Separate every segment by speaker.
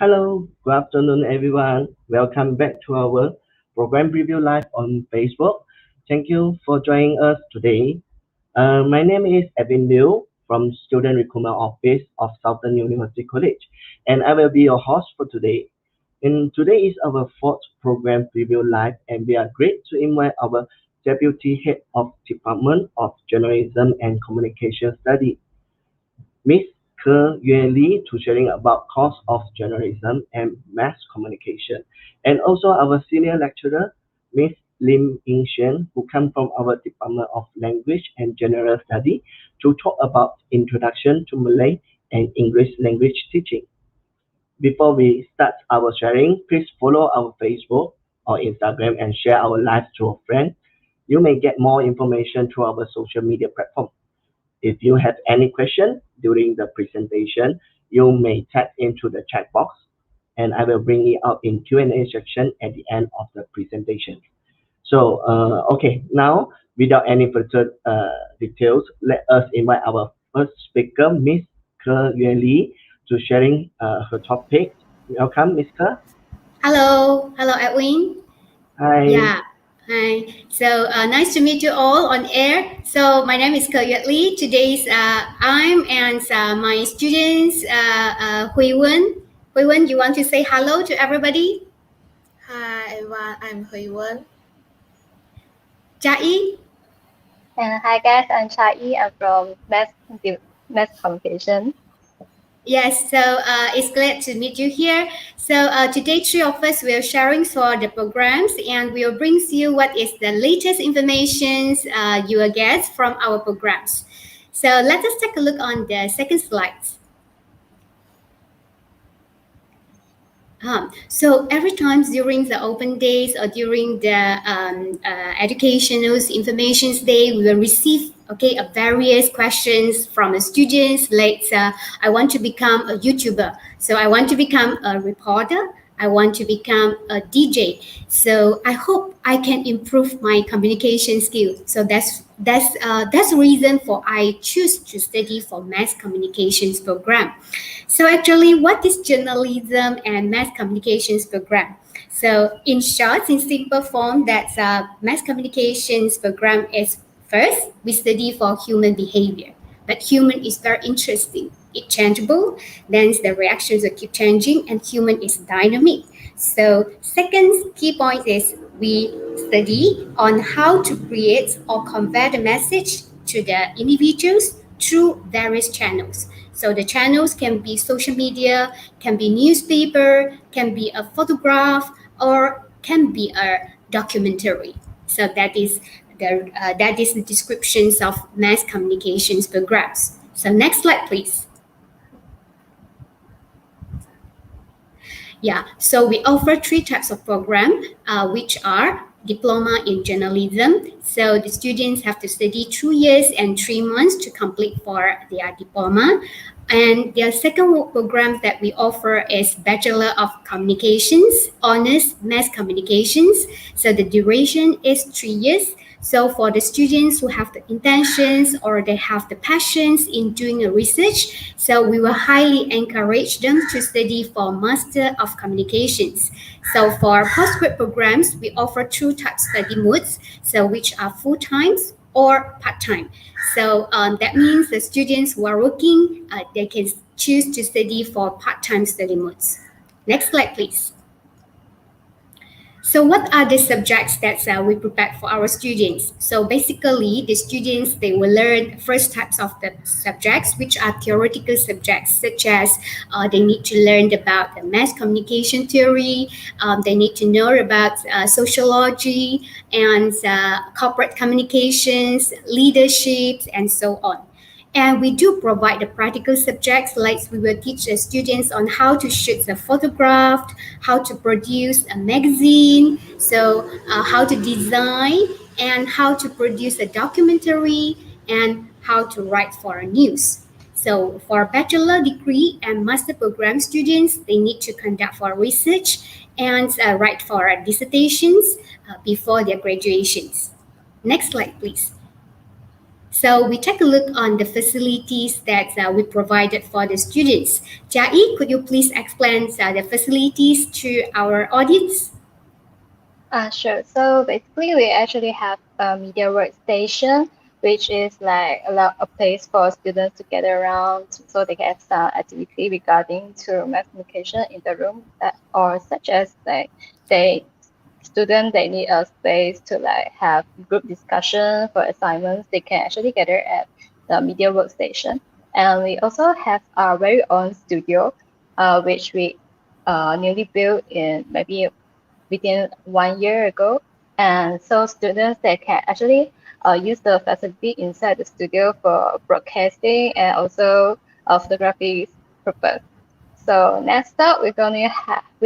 Speaker 1: Hello, good afternoon, everyone. Welcome back to our program preview live on Facebook. Thank you for joining us today. My name is Evan Liu from Student Recruitment Office of Southern University College, and I will be your host for today. And today is our fourth program preview live, and we are great to invite our Deputy Head of Department of Journalism and Communication Studies, Miss Ke Yue Li, to sharing about course of journalism and mass communication, and also our senior lecturer, Miss Lim Ying Xuan, who come from our Department of Language and General Study to talk about introduction to Malay and English language teaching. Before we start our sharing, please follow our Facebook or Instagram and share our live to a friend. You may get more information through our social media platform. If you have any question during the presentation, you may type into the chat box, and I will bring it out in Q&A section at the end of the presentation. So, okay, now without any further details, let us invite our first speaker, Miss Ke Yue Li, to sharing her topic. Welcome, Miss Ke.
Speaker 2: Hello, Edwin.
Speaker 1: Hi.
Speaker 2: Yeah. Hi. So nice to meet you all on air. So my name is Ke Yue Li. Today's I'm and my students Hui Wen. Hui Wen, you want to say hello to everybody?
Speaker 3: Hi everyone, I'm Hui Wen.
Speaker 2: Cha Yi.
Speaker 4: Hi guys, I'm Cha Yi. I'm from Mass Communication.
Speaker 2: Yes, so it's glad to meet you here. So today, three of us will sharing for the programs, and we'll bring you what is the latest information you will get from our programs. So let us take a look on the second slide. So every time during the open days or during the educational information day, we will receive various questions from the students. Like I want to become a YouTuber, so I want to become a reporter, I want to become a DJ. So I hope I can improve my communication skills. So that's the reason for I choose to study for mass communications program. So actually, what is journalism and mass communications program? So in short, in simple form, that mass communications program is first, we study for human behavior. But human is very interesting. It's changeable, then the reactions will keep changing, and human is dynamic. So second key point is we study on how to create or convey the message to the individuals through various channels. So the channels can be social media, can be newspaper, can be a photograph, or can be a documentary. So that is the descriptions of mass communications programs. So next slide, please. Yeah, so we offer three types of program, which are diploma in journalism. So the students have to study 2 years and 3 months to complete for their diploma. And the second program that we offer is Bachelor of Communications, Honors Mass Communications. So the duration is 3 years. So for the students who have the intentions or they have the passions in doing a research, so we will highly encourage them to study for Master of Communications. So for postgrad programs, we offer 2 types study modes, so which are full-time or part-time. So that means the students who are working, they can choose to study for part-time study modes. Next slide, please. So what are the subjects that we prepare for our students? So basically, the students, they will learn first types of the subjects, which are theoretical subjects, such as they need to learn about the mass communication theory, they need to know about sociology and corporate communications, leadership, and so on. And we do provide the practical subjects, like we will teach the students on how to shoot a photograph, how to produce a magazine, so how to design, and how to produce a documentary, and how to write for a news. So for bachelor degree and master program students, they need to conduct for research and write for dissertations before their graduations. Next slide, please. So we take a look on the facilities that we provided for the students. Jai, could you please explain the facilities to our audience?
Speaker 4: Sure. So basically, we actually have a media workstation, which is like a place for students to gather around so they can have some activity regarding to mass communication in the room, or such as like they need a space to like have group discussion for assignments. They can actually gather at the media workstation. And we also have our very own studio, which we newly built in maybe within 1 year ago. And so students, they can actually use the facility inside the studio for broadcasting and also photography purpose. So next up, we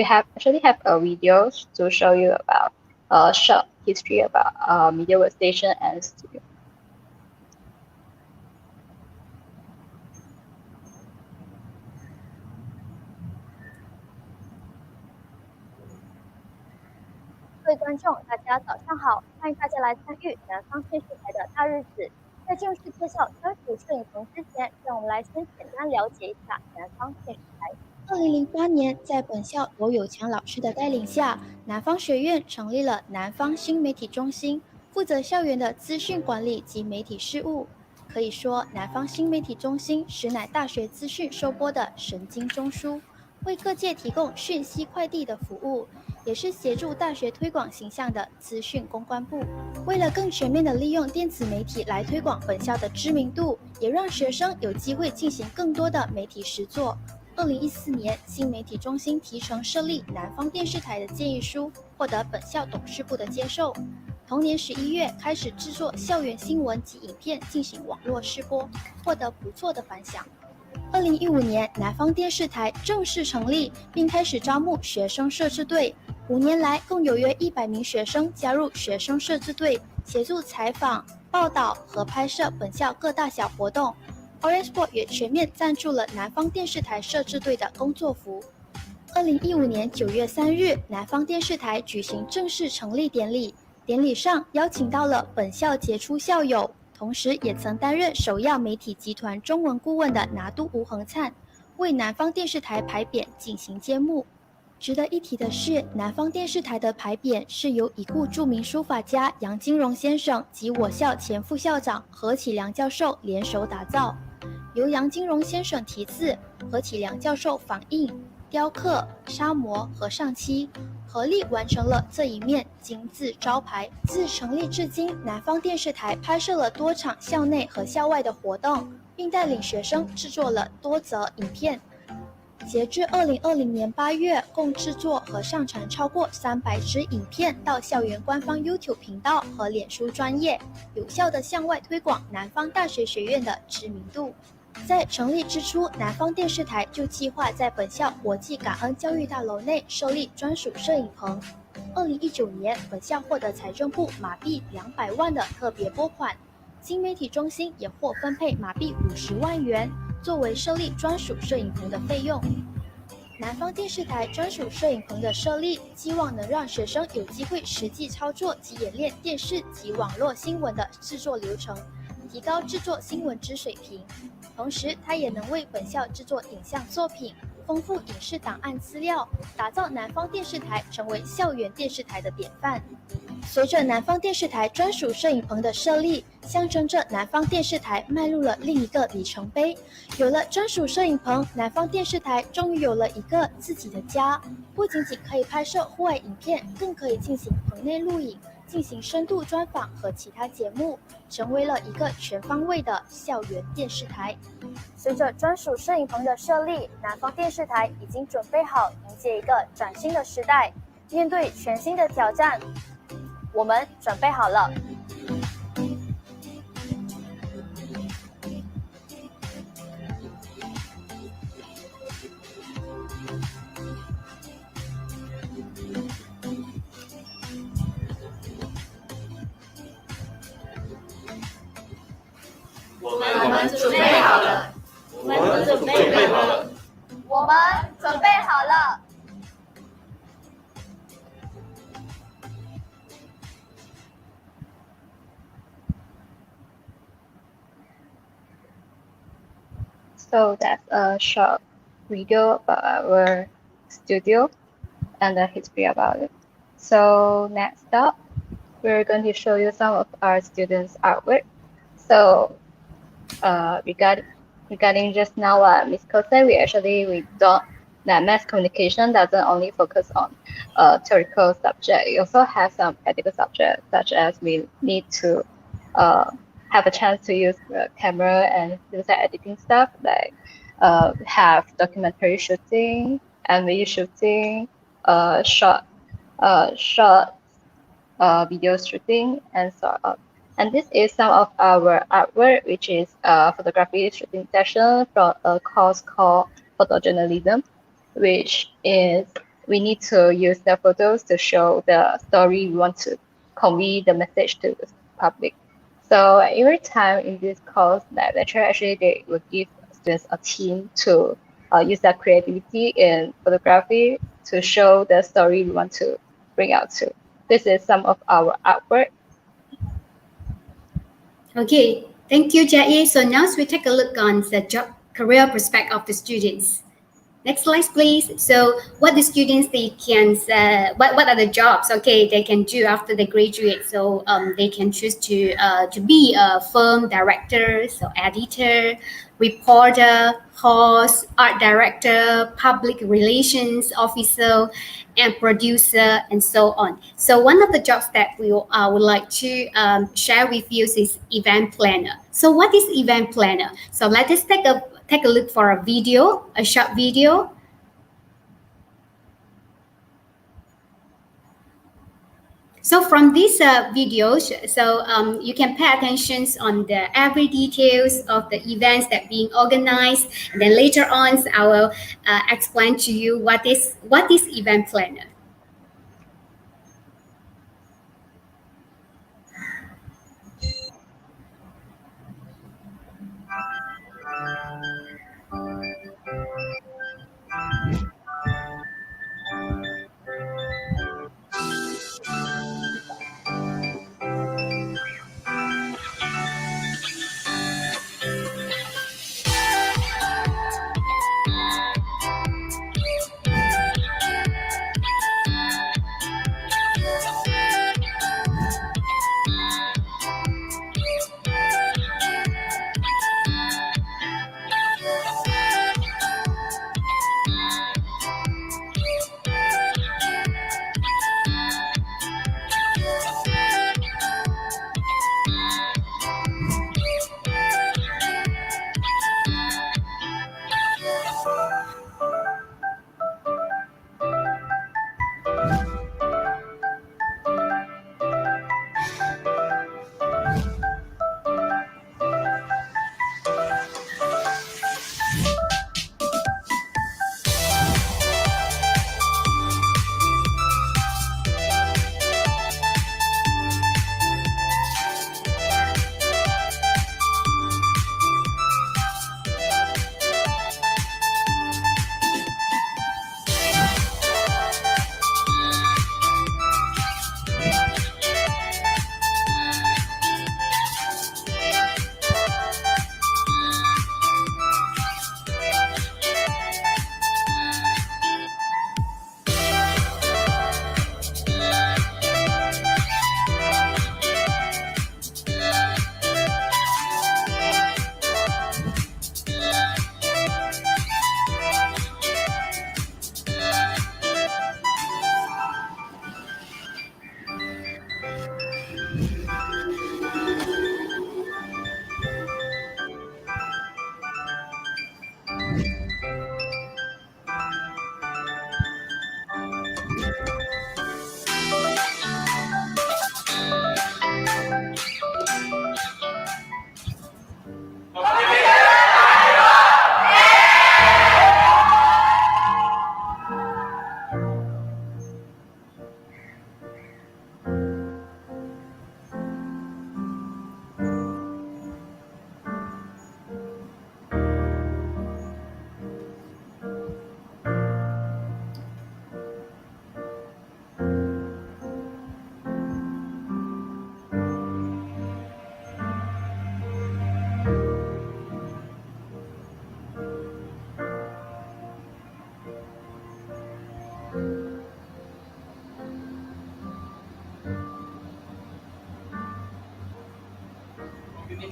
Speaker 4: actually have a video to show you about a short history about media workstation and studio.
Speaker 5: 各位观众，大家早上好！欢迎大家来参与南方电视台的大日子。在正式介绍专属摄影棚之前，让我们来先简单了解一下南方电视台。2008年，在本校罗有强老师的带领下，南方学院成立了南方新媒体中心，负责校园的资讯管理及媒体事务。可以说，南方新媒体中心实乃大学资讯收播的神经中枢，为各界提供讯息快递的服务。也是协助大学推广形象的资讯公关部。为了更全面地利用电子媒体来推广本校的知名度，也让学生有机会进行更多的媒体实作。2014年，新媒体中心提成设立南方电视台的建议书，获得本校董事部的接受。同年11月开始制作校园新闻及影片进行网络试播，获得不错的反响。2015年，南方电视台正式成立，并开始招募学生摄制队。5年来，共有约100名学生加入学生摄制队，协助采访、报道和拍摄本校各大小活动。Orange Sport 也全面赞助了南方电视台摄制队的工作服。2015年9月3日，南方电视台举行正式成立典礼，典礼上邀请到了本校杰出校友，同时也曾担任首要媒体集团中文顾问的拿督吴恒灿，为南方电视台牌匾进行揭幕。值得一提的是，南方电视台的牌匾是由已故著名书法家杨金荣先生及我校前副校长何启良教授联手打造，由杨金荣先生题字，何启良教授仿印、雕刻、砂模和上漆，合力完成了这一面金字招牌。自成立至今，南方电视台拍摄了多场校内和校外的活动，并带领学生制作了多则影片。截至2020年8月，共制作和上传超过300支影片到校园官方 YouTube 频道和脸书专页，有效地向外推广南方大学学院的知名度。在成立之初，南方电视台就计划在本校国际感恩教育大楼内设立专属摄影棚。2019年，本校获得财政部马币200万的特别拨款，新媒体中心也获分配马币50万元。作为设立专属摄影棚的费用。南方电视台专属摄影棚的设立，希望能让学生有机会实际操作及演练电视及网络新闻的制作流程，提高制作新闻之水平。同时，它也能为本校制作影像作品，丰富影视档案资料，打造南方电视台成为校园电视台的典范。随着南方电视台专属摄影棚的设立，象征着南方电视台迈入了另一个里程碑。有了专属摄影棚，南方电视台终于有了一个自己的家，不仅仅可以拍摄户外影片，更可以进行棚内录影，进行深度专访和其他节目，成为了一个全方位的校园电视台。随着专属摄影棚的设立，南方电视台已经准备好迎接一个崭新的时代。面对全新的挑战，我们准备好了。
Speaker 3: 我们准备好了。我们准备好了。
Speaker 5: 我们准备好了。
Speaker 4: So that's a short video about our studio and the history about it. So next up, we're going to show you some of our students' artwork. So regarding just now what Ms. Ko said, we don't, that mass communication doesn't only focus on theoretical subject. It also has some practical subjects, such as we need to have a chance to use the camera and do the editing stuff, like have documentary shooting and video shooting, short video shooting, and so on. And this is some of our artwork, which is a photography shooting session from a course called photojournalism, which is we need to use the photos to show the story we want to convey the message to the public. So every time in this course, the lecturer actually they will give students a team to use their creativity in photography to show the story we want to bring out to. This is some of our artwork.
Speaker 2: Okay, thank you, Jai. So now we take a look on the job career prospect of the students. Next slide, please. So what the students, they can, what are the jobs, okay, they can do after they graduate? So they can choose to be a film director, so editor, reporter, host, art director, public relations officer, and producer, and so on. So one of the jobs that we would like to share with you is event planner. So what is event planner? So let us take a look for a video, a short video. So from these videos, so you can pay attention on the every details of the events that being organized, and then later on I will explain to you what is event planner.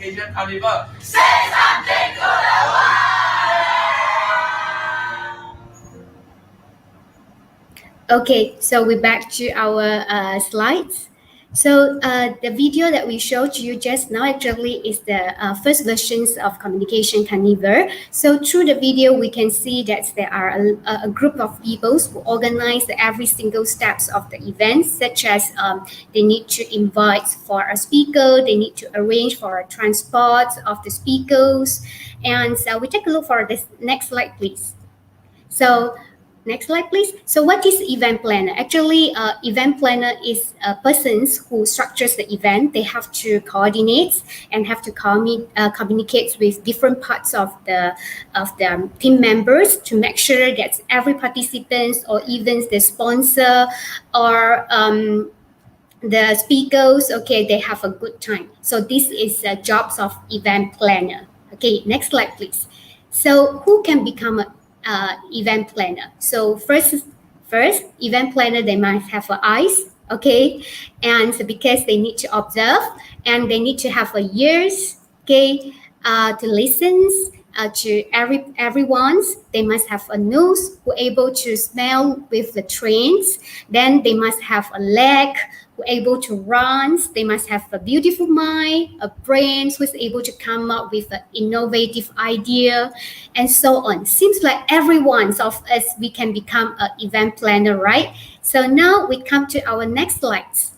Speaker 3: Communication Carnival.
Speaker 2: Okay, so we're back to our slides. So the video that we showed you just now actually is the first versions of Communication Carnival. So through the video, we can see that there are a group of people who organize every single steps of the event, such as they need to invite for a speaker, they need to arrange for a transport of the speakers. And so we take a look for this next slide, please. So next slide, please. So what is event planner? Actually, event planner is persons who structures the event. They have to coordinate and have to communicate with different parts of the team members to make sure that every participant or even the sponsor or the speakers, okay, they have a good time. So this is the jobs of event planner. Okay, next slide, please. So who can become a event planner? So first event planner, they must have eyes, okay, and because they need to observe and they need to have a ears, okay, to listen to everyone. They must have a nose who able to smell with the trends. Then they must have a leg who able to run. They must have a beautiful mind, a brain who is able to come up with an innovative idea, and so on. Seems like every one of us, we can become an event planner, right? So now we come to our next slides.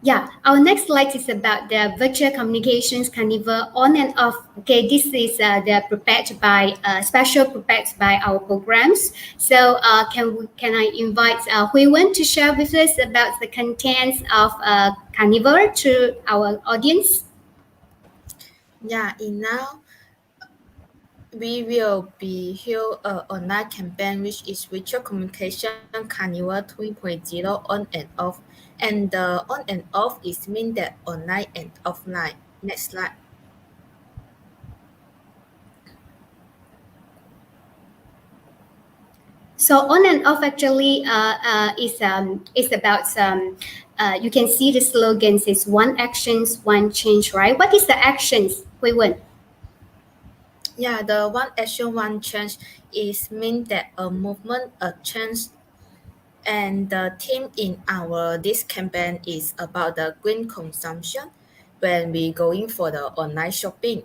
Speaker 2: Yeah, our next slide is about the virtual communications carnival on and off. Okay, this is the prepared by special prepared by our programs. So can I invite Hui Wen to share with us about the contents of carnival to our audience?
Speaker 6: Yeah, now we will be held an online campaign which is Virtual Communication Carnival 2.0 on and off. And the on and off is mean that online and offline. Next slide.
Speaker 2: So on and off actually is about you can see the slogans is one actions, one change, right? What is the actions, Hui Wen?
Speaker 6: Yeah, the one action, one change is mean that a movement, a change. And the theme in this campaign is about the green consumption when we going for the online shopping.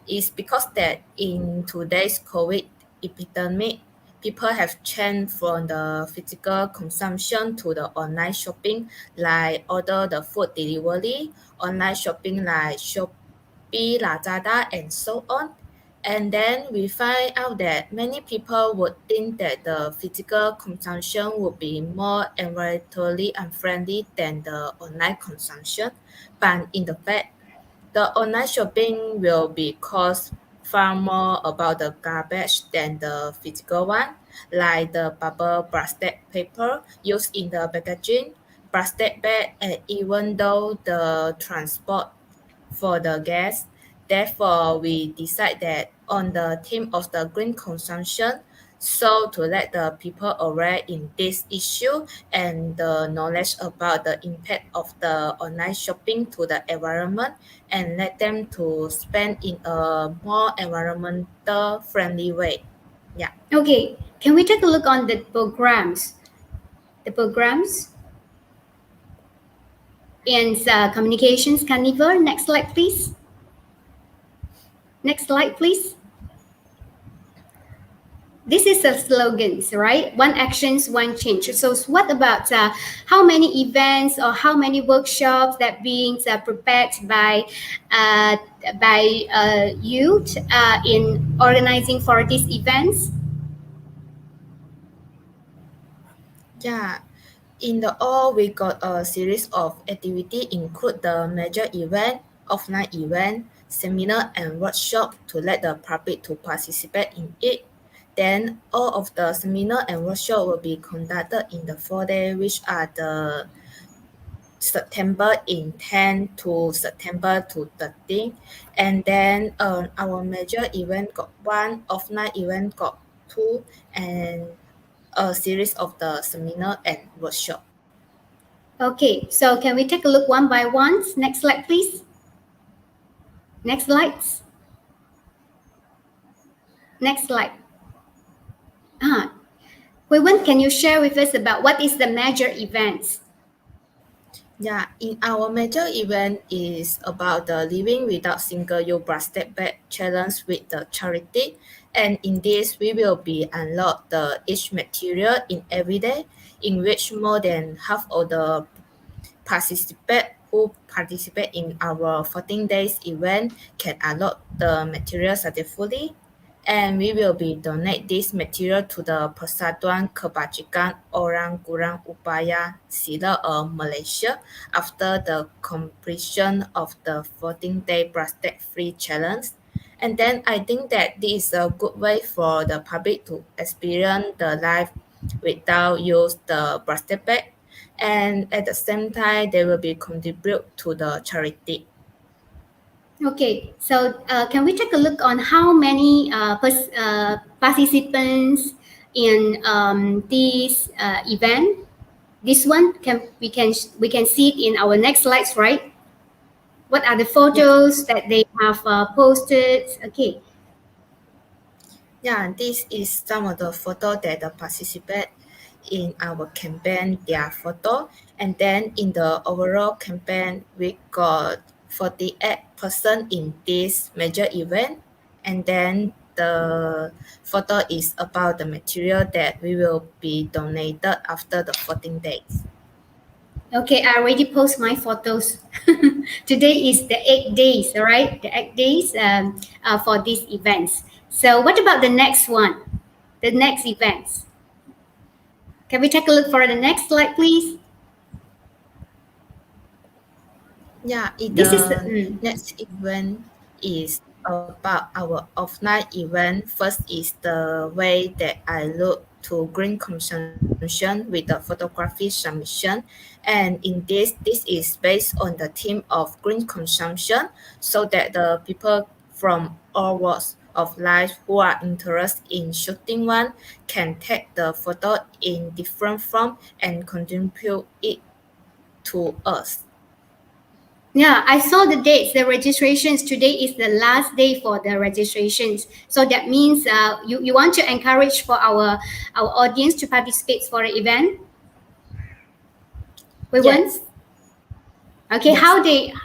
Speaker 6: It's because that in today's COVID epidemic, people have changed from the physical consumption to the online shopping, like order the food delivery, online shopping like Shopee, Lazada, and so on. And then we find out that many people would think that the physical consumption would be more environmentally unfriendly than the online consumption. But in the fact, the online shopping will be cost far more about the garbage than the physical one, like the bubble plastic paper used in the packaging, plastic bag, and even though the transport for the gas. Therefore, we decide that on the theme of the green consumption, so to let the people aware in this issue and the knowledge about the impact of the online shopping to the environment and let them to spend in a more environmental friendly way. Yeah.
Speaker 2: Okay, can we take a look on the programs? The programs in Communications Carnival. Next slide, please. Next slide, please. This is the slogans, right? One actions, one change. So what about how many events or how many workshops that being prepared by youth in organizing for these events?
Speaker 6: Yeah. In the all, we got a series of activities include the major event, offline event, seminar and workshop to let the public to participate in it. Then all of the seminar and workshop will be conducted in the 4 days, which are the September in 10 to September to 13. And then our major event got 1, offline event got 2, and a series of the seminar and workshop.
Speaker 2: Okay, so can we take a look one by one? Next slide, please. Next slides. Next slide. Hui-Wen, can you share with us about what is the major events?
Speaker 6: Yeah, in our major event is about the Living Without Single-Use Plastic Bag Challenge with the charity. And in this, we will be unlock the each material in every day, in which more than half of the participants who participate in our 14 days event can unlock the material successfully. And we will be donate this material to the Persatuan Kebajikan Orang Kurang Upaya Sila Malaysia after the completion of the 14-day plastic-free challenge. And then I think that this is a good way for the public to experience the life without use the plastic bag. And at the same time, they will be contribute to the charity.
Speaker 2: Okay, so can we take a look on how many participants in this event? This one we can see it in our next slides, right? What are the photos that they have posted? Okay.
Speaker 6: Yeah, this is some of the photo that the participant in our campaign, their photo. And then in the overall campaign, we got 48% in this major event. And then the photo is about the material that we will be donated after the 14 days.
Speaker 2: Okay, I already post my photos. Today is the 8 days, all right? The 8 days for these events. So what about the next one? The next events. Can we take a look for the next slide, please?
Speaker 6: Yeah,
Speaker 2: This is
Speaker 6: next event is about our offline event. First is the way that I look to green consumption with the photography submission. And in this is based on the theme of green consumption, so that the people from all walks of life who are interested in shooting one can take the photo in different form and contribute it to us.
Speaker 2: Yeah, I saw the dates, the registrations. Today is the last day for the registrations. So that means you want to encourage for our audience to participate for the event?
Speaker 6: Yes.
Speaker 2: Okay,
Speaker 6: Yes.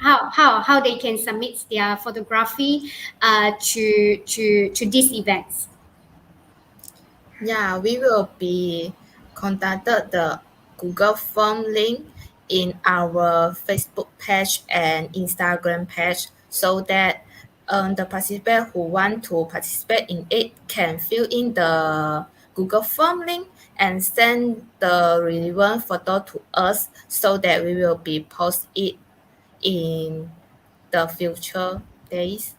Speaker 2: how they can submit their photography to these events?
Speaker 6: Yeah, we will be contacted the Google Form link in our Facebook page and Instagram page, so that the participant who want to participate in it can fill in the Google Form link and send the relevant photo to us, so that we will be post it in the future days.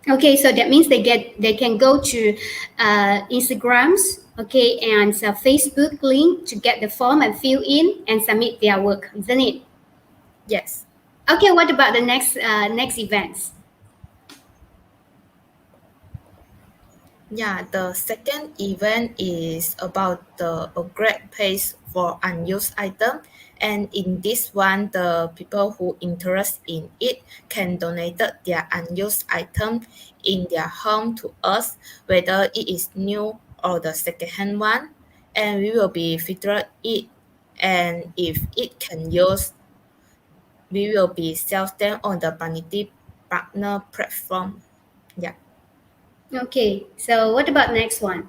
Speaker 2: Okay, so that means they can go to Instagrams, okay, and Facebook link to get the form and fill in and submit their work, isn't it?
Speaker 6: Yes.
Speaker 2: Okay, what about the next events?
Speaker 6: Yeah, the second event is about a great place for unused item. And in this one, the people who interest in it can donate their unused item in their home to us, whether it is new or the second-hand one. And we will be filter it. And if it can use, we will be sell them on the Vanity Partner platform. Yeah.
Speaker 2: Okay, so what about next one?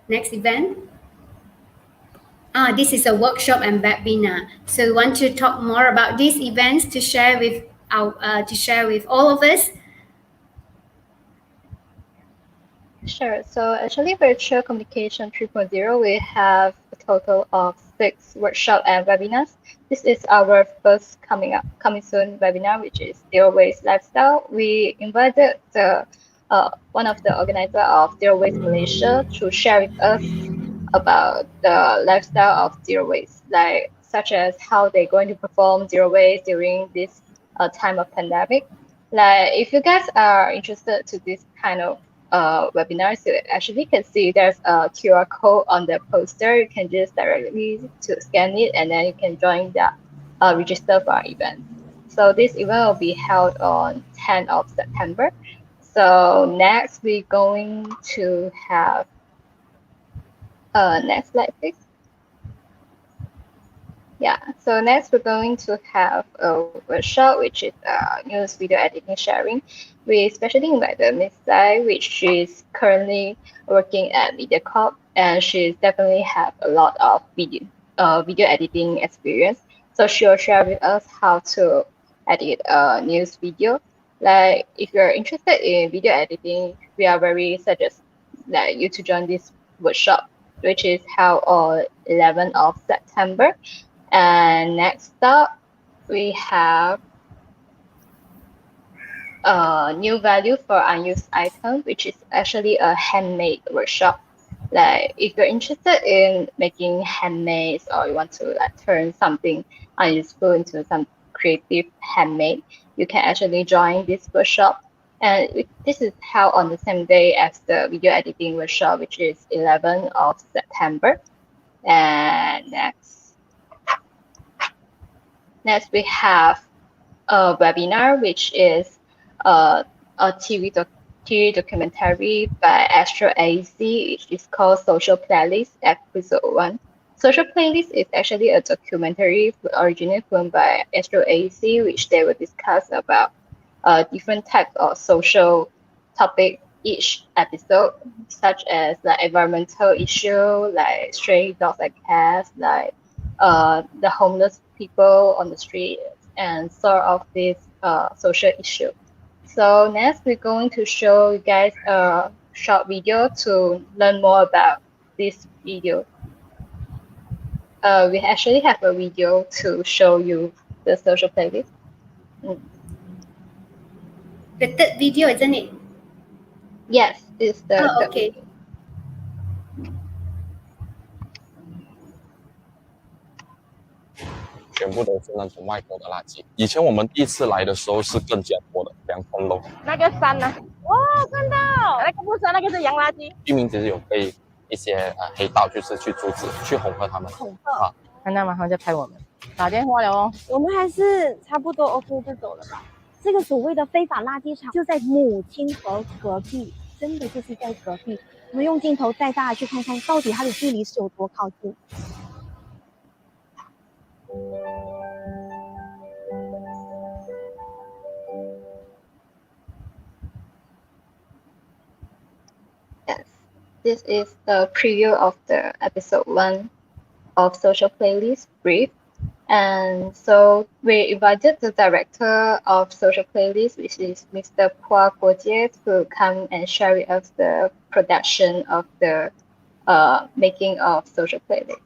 Speaker 2: Next event? This is a workshop and webinar. So we want to talk more about these events to share with all of us.
Speaker 4: Sure. So actually, Virtual Communication 3.0, we have a total of 6 workshops and webinars. This is our first coming soon webinar, which is Zero Waste Lifestyle. We invited one of the organizers of Zero Waste Malaysia to share with us about the lifestyle of zero waste, like such as how they're going to perform zero waste during this time of pandemic. Like if you guys are interested to this kind of webinar. So actually you can see there's a QR code on the poster. You can just directly to scan it and then you can join the register for our event. So this event will be held on 10th of September. So next we're going to have next slide please. Yeah, so next we're going to have a workshop which is news video editing sharing. We especially invited Miss Sai, which is currently working at MediaCorp, and she definitely have a lot of video editing experience. So she'll share with us how to edit a news video. Like if you're interested in video editing, we are very suggest that you to join this workshop, which is held on 11th of September. And next up, we have new value for unused item, which is actually a handmade workshop. Like if you're interested in making handmades or you want to like turn something unuseful into some creative handmade, you can actually join this workshop. And this is held on the same day as the video editing workshop, which is 11th of September. And next we have a webinar, which is a TV documentary by Astro AC, which is called Social Playlist Episode 1. Social Playlist is actually a documentary originally filmed by Astro AC, which they will discuss about different types of social topic each episode, such as like environmental issue, like stray dogs and cats, like the homeless people on the street, and sort of this social issue. So next we're going to show you guys a short video to learn more about this video. We actually have a video to show you the social playlist.
Speaker 2: The third video, isn't it?
Speaker 4: Yes, it's the
Speaker 2: okay.
Speaker 4: video.
Speaker 3: 全部都是那种外国的垃圾。以前我们第一次来的时候是更加多的2ton咯。
Speaker 7: 那个山呢？哦，看到那个不是那个是洋垃圾。
Speaker 3: 居民其实有被一些黑道就是去阻止、去恐吓他们。
Speaker 7: 恐吓啊！看到吗？他们在拍我们，打电话了哦。
Speaker 8: 我们还是差不多 OK 就走了吧。这个所谓的非法垃圾场就在母亲河隔壁，真的就是在隔壁。我们用镜头带大家去看看，到底它的距离是有多靠近。
Speaker 4: Yes, this is the preview of the episode 1 of Social Playlist Brief. And so we invited the director of Social Playlist, which is Mr. Hua Guojie, to come and share with us the production of the making of Social Playlist.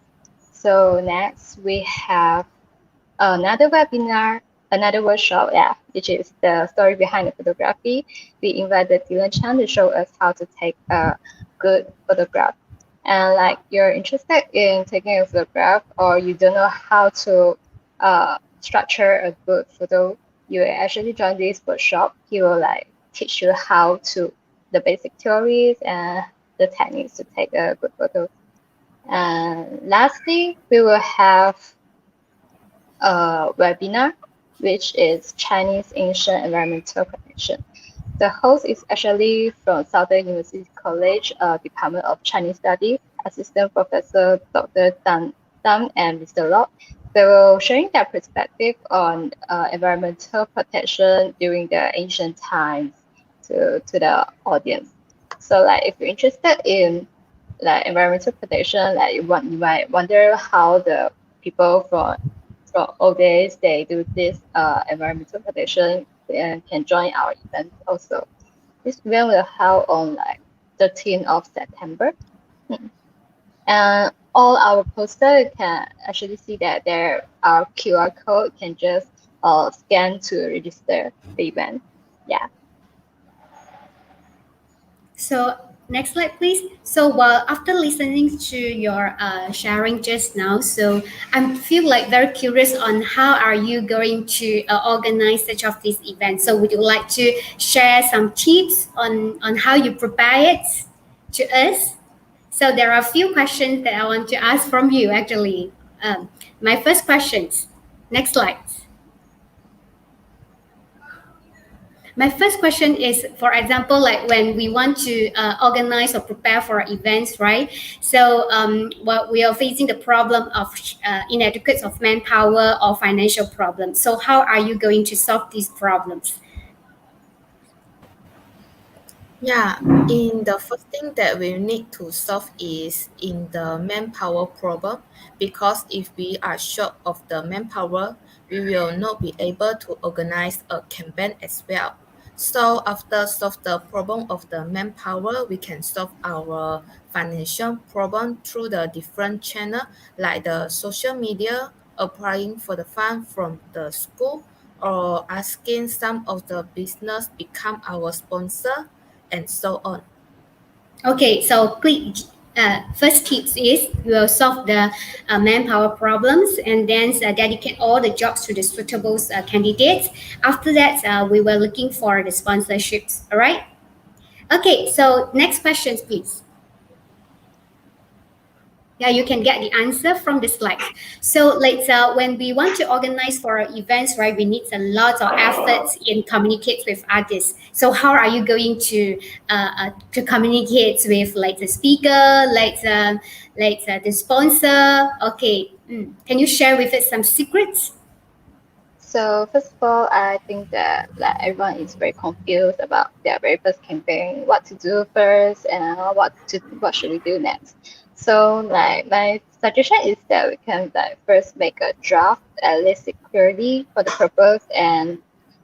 Speaker 4: So next we have another webinar, another workshop, which is the story behind the photography. We invited Dylan Chan to show us how to take a good photograph. And like you're interested in taking a photograph or you don't know how to structure a good photo, you will actually join this workshop. He will like teach you how to the basic theories and the techniques to take a good photo. And lastly, we will have a webinar, which is Chinese Ancient Environmental Protection. The host is actually from Southern University College, Department of Chinese Studies, Assistant Professor Dr. Dam and Mr. Locke. They will sharing their perspective on environmental protection during the ancient times to the audience. So like if you're interested in like environmental protection, like you might wonder how the people from old days they do this environmental protection, and can join our event also. This event will held on like 13th of September. And all our posters, you can actually see that there are QR code, you can just scan to register the event. Yeah.
Speaker 2: So Next slide, please. So, while after listening to your sharing just now, so I feel like very curious on how are you going to organize such of these events. So, would you like to share some tips on how you prepare it to us? So, there are a few questions that I want to ask from you. Actually, my first questions. Next slide. My first question is, for example, like when we want to organize or prepare for events, right? So what we are facing the problem of inadequacy of manpower or financial problems. So how are you going to solve these problems?
Speaker 6: Yeah, in the first thing that we need to solve is in the manpower problem, because if we are short of the manpower, we will not be able to organize a campaign as well. So after solve the problem of the manpower, we can solve our financial problem through the different channel like the social media, applying for the fund from the school, or asking some of the business become our sponsor, and so on.
Speaker 2: Okay, so first tips is you will solve the manpower problems and then dedicate all the jobs to the suitable candidates. After that, we were looking for the sponsorships. All right. Okay, so next questions, please. Yeah, you can get the answer from the slides. So when we want to organize for events, right, we need a lot of efforts in communicate with others. So how are you going to communicate with like the speaker, the sponsor? Okay, can you share with us some secrets?
Speaker 4: So first of all, I think that like everyone is very confused about their very first campaign, what to do first, and what should we do next. So like my suggestion is that we can like first make a draft, at least clearly for the purpose and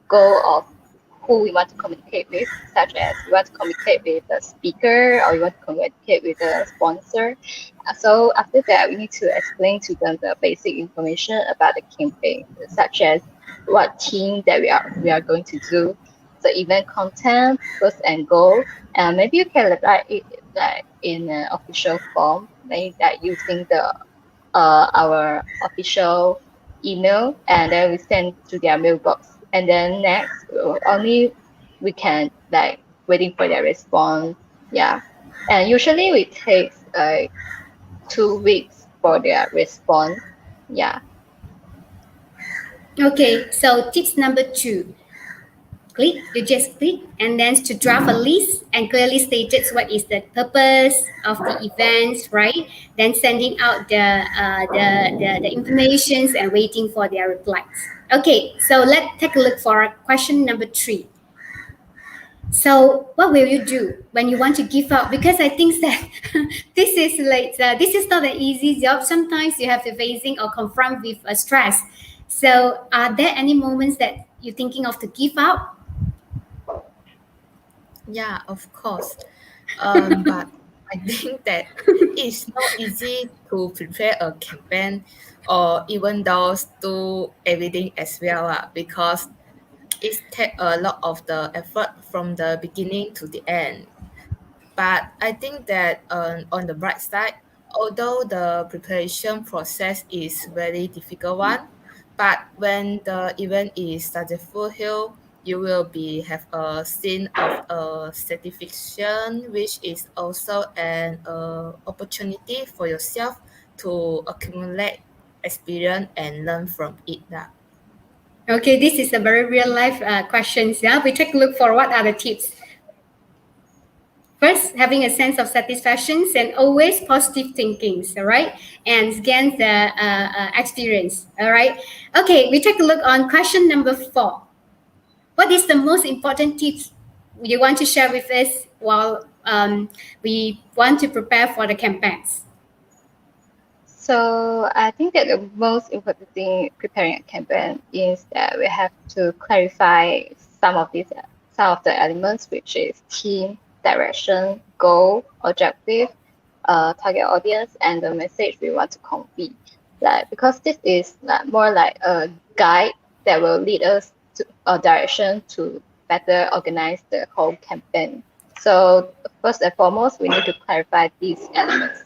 Speaker 4: goal of who we want to communicate with, such as we want to communicate with the speaker or we want to communicate with the sponsor. So after that, we need to explain to them the basic information about the campaign, such as what theme that we are going to do, the event content, first and goal, and maybe you can write it like in an official form, maybe that using the our official email, and then we send to their mailbox. And then next, only we can like waiting for their response. Yeah, and usually we take like 2 weeks for their response. Yeah.
Speaker 2: Okay, so tips number 2. You just click and then to draft a list and clearly stated what is the purpose of the events, right? Then sending out the informations and waiting for their replies. Okay, so let's take a look for question number 3. So what will you do when you want to give up? Because I think that this is not an easy job. Sometimes you have to facing or confront with a stress. So are there any moments that you're thinking of to give up?
Speaker 6: Yeah, of course. But I think that it's not easy to prepare a campaign or even those do everything as well, because it takes a lot of the effort from the beginning to the end. But I think that on the bright side, although the preparation process is very difficult one, but when the event is successful, you will have a scene of a certification, which is also an opportunity for yourself to accumulate experience and learn from it.
Speaker 2: Okay, this is a very real life questions. Yeah, we take a look for what are the tips. First, having a sense of satisfaction and always positive thinking, all right? And gain the experience, all right? Okay, we take a look on question number 4. What is the most important tips you want to share with us while we want to prepare for the campaigns?
Speaker 4: So I think that the most important thing preparing a campaign is that we have to clarify some of the elements, which is theme, direction, goal, objective, target audience, and the message we want to convey. Like because this is more like a guide that will lead us to a direction to better organize the whole campaign. So first and foremost, we need to clarify these elements.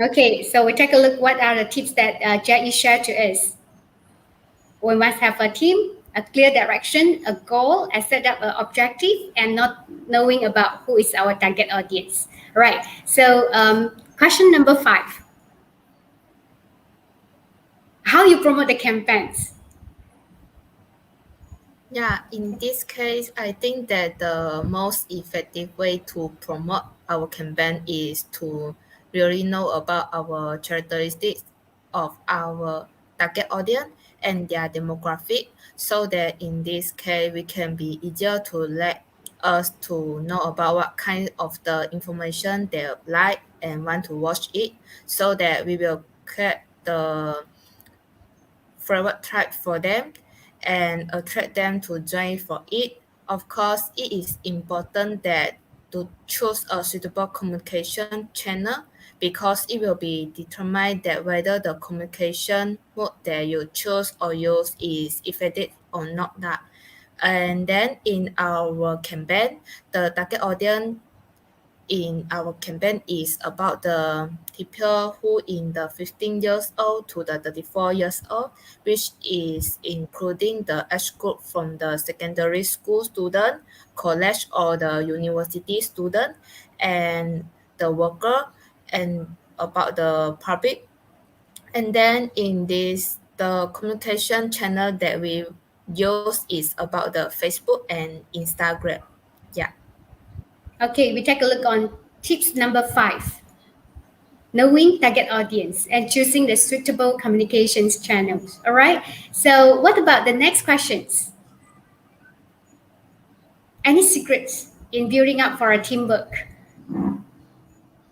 Speaker 2: Okay, so we take a look what are the tips that Jackie shared to us. We must have a team, a clear direction, a goal, and set up an objective, and not knowing about who is our target audience. Right. So question number 5. How you promote the campaigns?
Speaker 6: Yeah, in this case, I think that the most effective way to promote our campaign is to really know about our characteristics of our target audience and their demographic, so that in this case we can be easier to let us to know about what kind of the information they like and want to watch it, so that we will create the favorite track for them and attract them to join for it. Of course, it is important that to choose a suitable communication channel, because it will be determined that whether the communication mode that you choose or use is effective or not. And then in our campaign, the target audience in our campaign is about the people who in the 15 years old to the 34 years old, which is including the age group from the secondary school student, college or the university student, and the worker, and about the public. And then in this, the communication channel that we use is about the Facebook and Instagram. Yeah.
Speaker 2: Okay, we take a look on tips number 5. Knowing target audience and choosing the suitable communications channels. All right. So what about the next questions? Any secrets in building up for a teamwork?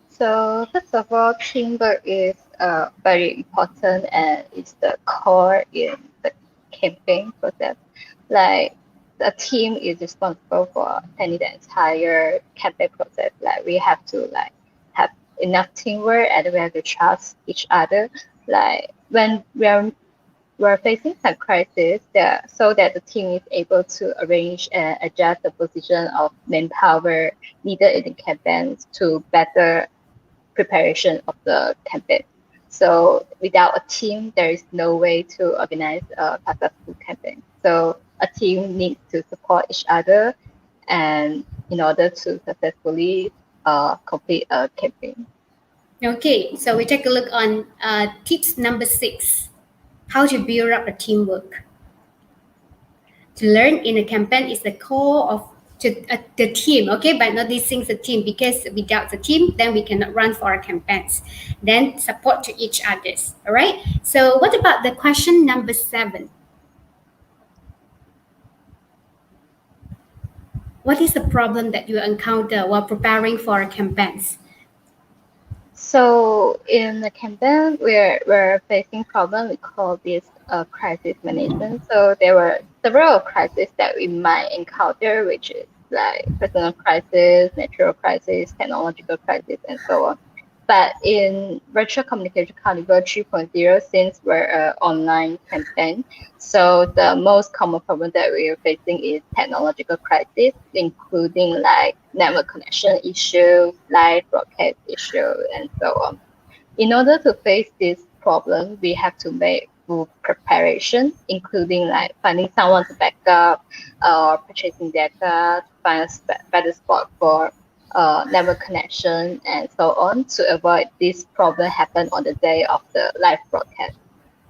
Speaker 4: So first of all, teamwork is very important and it's the core in the campaign process. Like the team is responsible for planning the entire campaign process. Like we have to have enough teamwork and we have to trust each other. Like when we're facing some crisis, so that the team is able to arrange and adjust the position of manpower needed in the campaigns to better preparation of the campaign. So without a team, there is no way to organize a successful campaign. So a team needs to support each other, and in order to successfully complete a campaign.
Speaker 2: Okay, so we take a look on tips number 6. How to build up a teamwork. To learn in a campaign is the core of the team, okay, but noticing the team, because without the team, then we cannot run for our campaigns. Then support to each others, all right? So what about the question number 7? What is the problem that you encounter while preparing for campaigns?
Speaker 4: So in the campaign, we're facing problem. We call this crisis management. So there were several crises that we might encounter, which is like personal crisis, natural crisis, technological crisis, and so on. But in Virtual Communication Carnival 3.0, since we're an online campaign, so the most common problem that we are facing is technological crisis, including like network connection issues, live broadcast issues, and so on. In order to face this problem, we have to make full preparation, including like finding someone to back up, or purchasing data, find a better spot for network connection, and so on, to avoid this problem happen on the day of the live broadcast.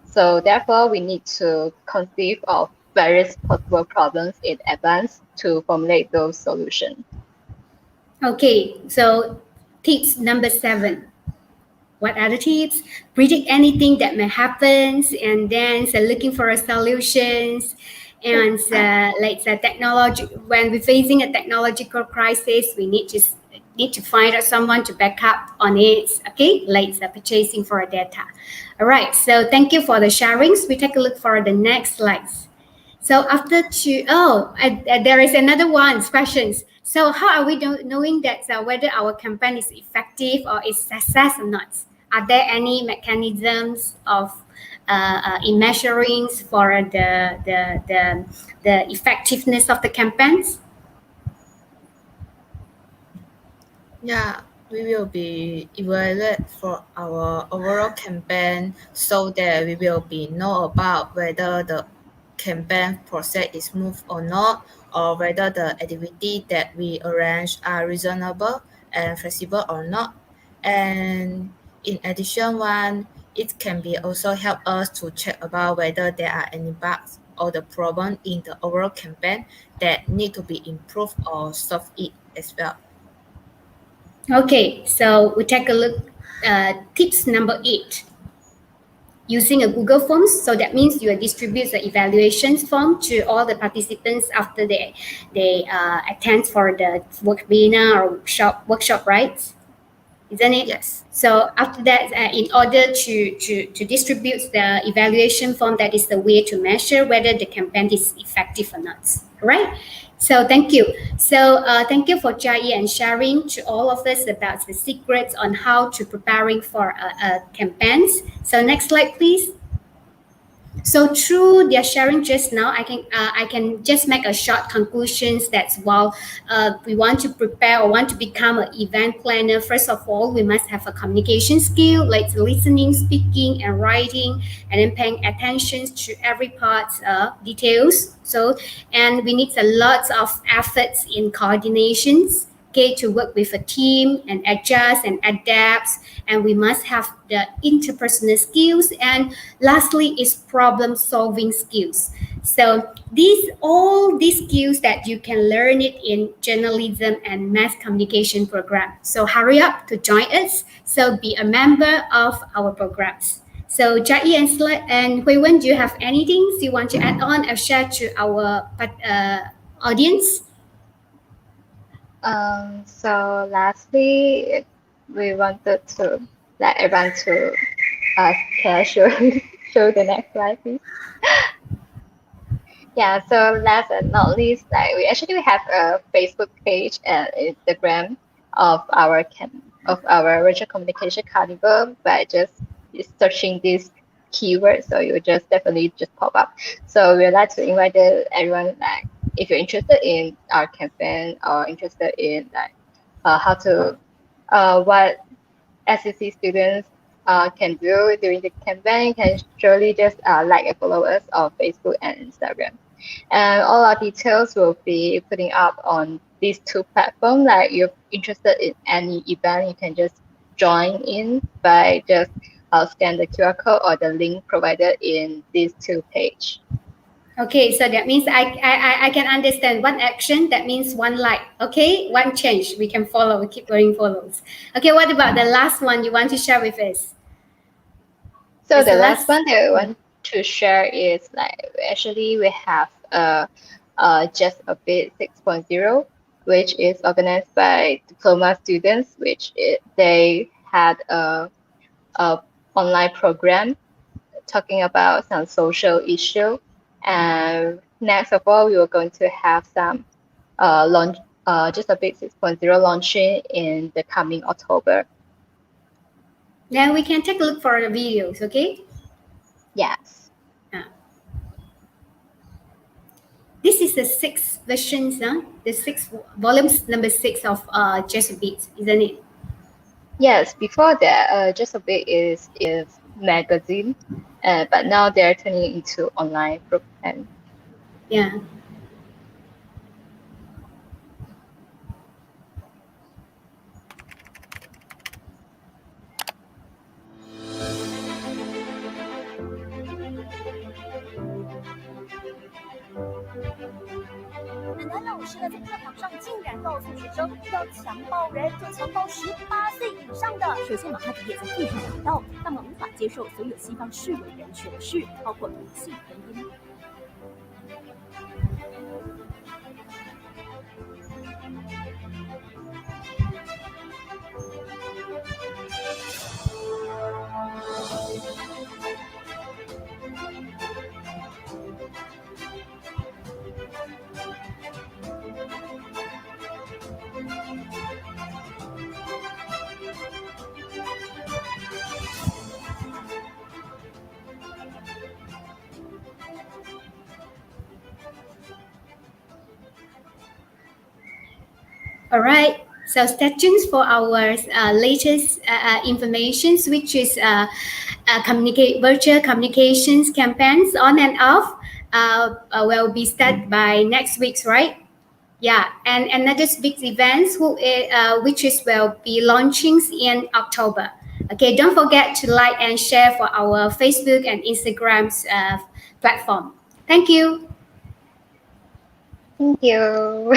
Speaker 4: So therefore, we need to conceive of various possible problems in advance to formulate those solutions.
Speaker 2: Okay, so tips number 7. What are the tips? Predict anything that may happen, and then looking for solutions. And like the technology, when we're facing a technological crisis, we need to find out someone to back up on it. Okay, like purchasing for data. All right. So thank you for the sharings. We take a look for the next slides. So after there is another one questions. So how are we knowing that whether our campaign is effective or is success or not? Are there any mechanisms of in measuring for the effectiveness of the campaigns?
Speaker 6: Yeah, we will be evaluate for our overall campaign so that we will be know about whether the campaign process is smooth or not, or whether the activity that we arrange are reasonable and flexible or not. And in addition, it can be also help us to check about whether there are any bugs or the problem in the overall campaign that need to be improved or solved it as well.
Speaker 2: Okay, so we take a look. Tips number 8. Using a Google Forms, so that means you distribute the evaluations form to all the participants after they attend for the webinar or workshop, right? Isn't it?
Speaker 6: Yes.
Speaker 2: So after that, in order to distribute the evaluation form, that is the way to measure whether the campaign is effective or not. Right? So thank you. So thank you for Jai and sharing to all of us about the secrets on how to preparing for campaigns. So next slide, please. So through their sharing just now, I can just make a short conclusions that while we want to prepare or want to become an event planner, first of all, we must have a communication skill like listening, speaking, and writing, and then paying attention to every part details. So, and we need a lot of efforts in coordinations. Okay, to work with a team and adjust and adapt, and we must have the interpersonal skills, and lastly is problem solving skills. So all these skills that you can learn it in journalism and mass communication program. So hurry up to join us, so be a member of our programs. So Jai and Hui Wen, do you have anything you want to add on or share to our audience?
Speaker 4: So lastly, we wanted to let everyone to show the next slide, please. Yeah, so last but not least, like we have a Facebook page and Instagram of our virtual communication carnival by just searching this keyword, so you just definitely just pop up. So we'd like to invite everyone, like if you're interested in our campaign or interested in like how to what SCC students can do during the campaign, can surely just like and follow us on Facebook and Instagram. And all our details will be putting up on these two platforms. Like you're interested in any event, you can just join in by just scan the QR code or the link provided in these two pages.
Speaker 2: Okay, so that means I can understand one action, that means one like. Okay, one change, we can follow, we keep going follows. Okay, what about the last one you want to share with us?
Speaker 4: So the last one that I want to share is like we have Just a Bit 6.0, which is organized by diploma students, they had a online program talking about some social issue. And next of all, we were going to have some Just a Bit 6.0 launching in the coming October.
Speaker 2: Then we can take a look for the videos, okay?
Speaker 4: Yes.
Speaker 2: This is the 6th version, the 6th volumes, number 6 of Just a Bit, isn't it?
Speaker 4: Yes, before that, Just a Bit is magazine, but now they're turning into online program.
Speaker 2: Yeah.
Speaker 5: 本台老师呢，在课堂上竟然告诉学生，要强暴人就强暴18岁以上的。首先，马哈迪也在会上提到，他们无法接受所有西方视为人权的事，包括同性婚姻。
Speaker 2: All right. So stay tuned for our latest informations, which is virtual communications campaigns on and off will be started by next week, right? Yeah, and another big event which will be launching in October. Okay, don't forget to like and share for our Facebook and Instagram's platform. Thank you.
Speaker 4: Thank you.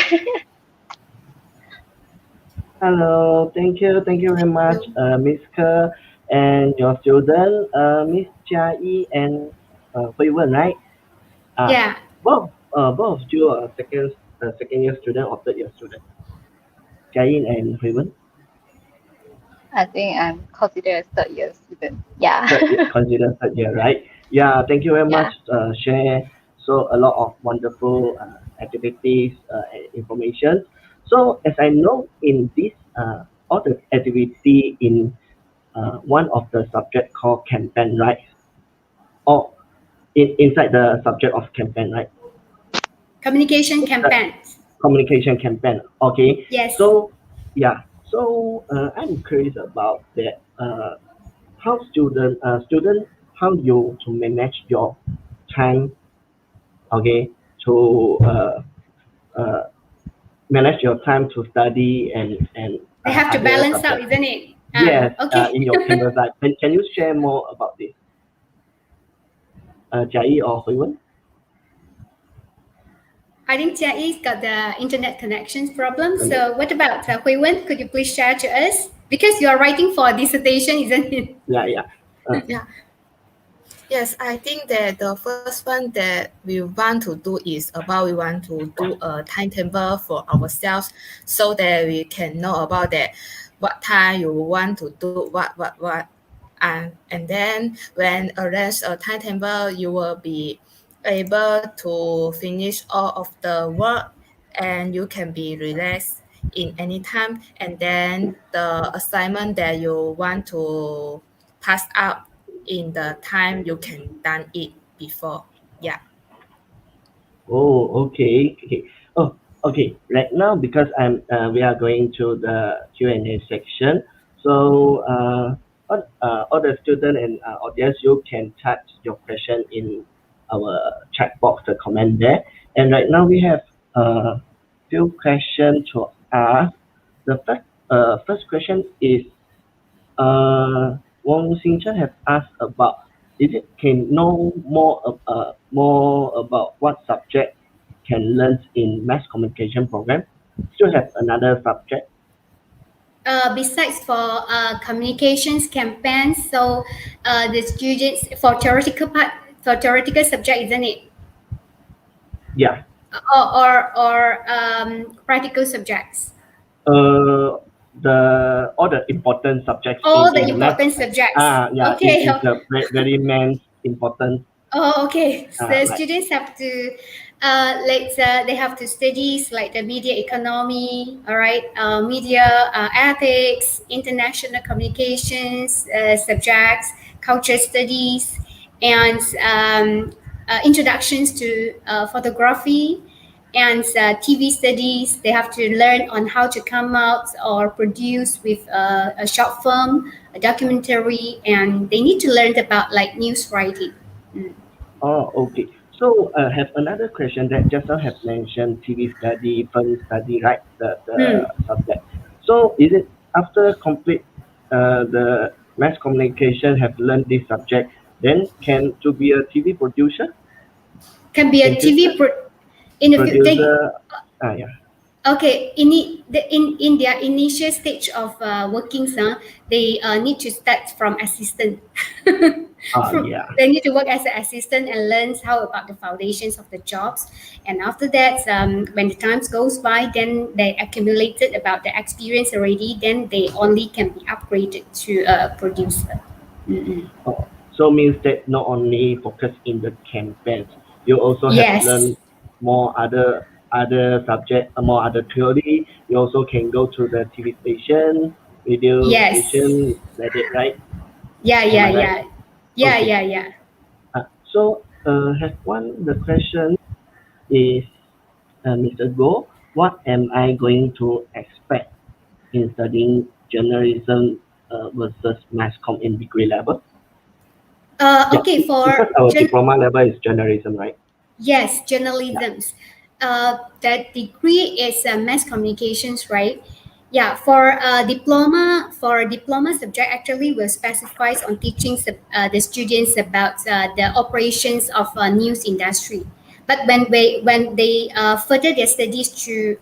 Speaker 1: Hello, thank you very much, Miss Kerr and your student, Miss Jia Yi and Hui Wen, right?
Speaker 2: Yeah.
Speaker 1: Both of you are second year student or third year student? Jia Yi and Hui Wen?
Speaker 4: I think I'm considered a third year student. Yeah.
Speaker 1: Considered third year, right? Yeah, thank you very much. Share a lot of wonderful activities and information. So as I know in this all the activity in one of the subject called campaign, right? Or inside the subject of campaign, right?
Speaker 2: Communication campaign.
Speaker 1: Communication campaign. Okay.
Speaker 2: Yes.
Speaker 1: So yeah. So I'm curious about that. How student how you to manage your time, okay, to manage your time to study and
Speaker 2: they have to
Speaker 1: other
Speaker 2: balance out,
Speaker 1: subjects.
Speaker 2: isn't it?
Speaker 1: Yes.
Speaker 2: Okay.
Speaker 1: In your campus life, can you share more about this? Jia Yi or Hui Wen?
Speaker 2: I think Jia Yi's got the internet connections problem. So what about Hui Wen? Could you please share to us? Because you are writing for a dissertation, isn't it?
Speaker 1: Yeah.
Speaker 6: Yeah. Yes, I think that the first one that we want to do is we want to do a timetable for ourselves so that we can know about that what time you want to do what. And then when arrange a timetable, you will be able to finish all of the work and you can be relaxed in any time. And then the assignment that you want to pass out in the time you can done it before. Yeah.
Speaker 1: Oh, okay. Oh, okay. Right now, because we are going to the Q&A section. So, all the student and audience, you can type your question in our chat box, the comment there. And right now, we have a few questions to ask. The first question is, Wong Xing Chen has asked about, can know more about what subject can learn in mass communication program? Still have another subject?
Speaker 2: Besides for communications campaigns, so the students for theoretical subject, isn't it?
Speaker 1: Yeah.
Speaker 2: Or practical subjects.
Speaker 1: All the important subjects.
Speaker 2: All the important subjects.
Speaker 1: Yeah.
Speaker 2: Okay.
Speaker 1: It's the very main important.
Speaker 2: Oh, okay. So
Speaker 1: Right.
Speaker 2: students have to, they have to study like the media economy, all right, media ethics, international communications subjects, culture studies, and introductions to photography and TV studies. They have to learn on how to come out or produce with a short film, a documentary, and they need to learn about like news writing.
Speaker 1: Oh, okay. So have another question that just now have mentioned TV study, film study, right? The subject. So is it after complete the mass communication have learned this subject, then can to be a TV producer?
Speaker 2: Can be a TV
Speaker 1: producer. Yeah.
Speaker 2: Okay, in their initial stage of working, they need to start from assistant.
Speaker 1: Yeah.
Speaker 2: They need to work as an assistant and learn how about the foundations of the jobs. And after that, when the time goes by, then they accumulated about the experience already. Then they only can be upgraded to a producer.
Speaker 1: Oh, so means that not only focus in the campaigns, you also have learned more other subject, more other theory. You also can go to the TV station, radio station, like that, right?
Speaker 2: Yeah.
Speaker 1: So have the question is, Mr. Go, what am I going to expect in studying journalism versus mass comm in degree level?
Speaker 2: Okay,
Speaker 1: Because our diploma level is journalism, right?
Speaker 2: Yes, journalism. The degree is mass communications, right? Yeah, for diploma subject actually will specify on teaching the students about the operations of news industry. But when they further their studies to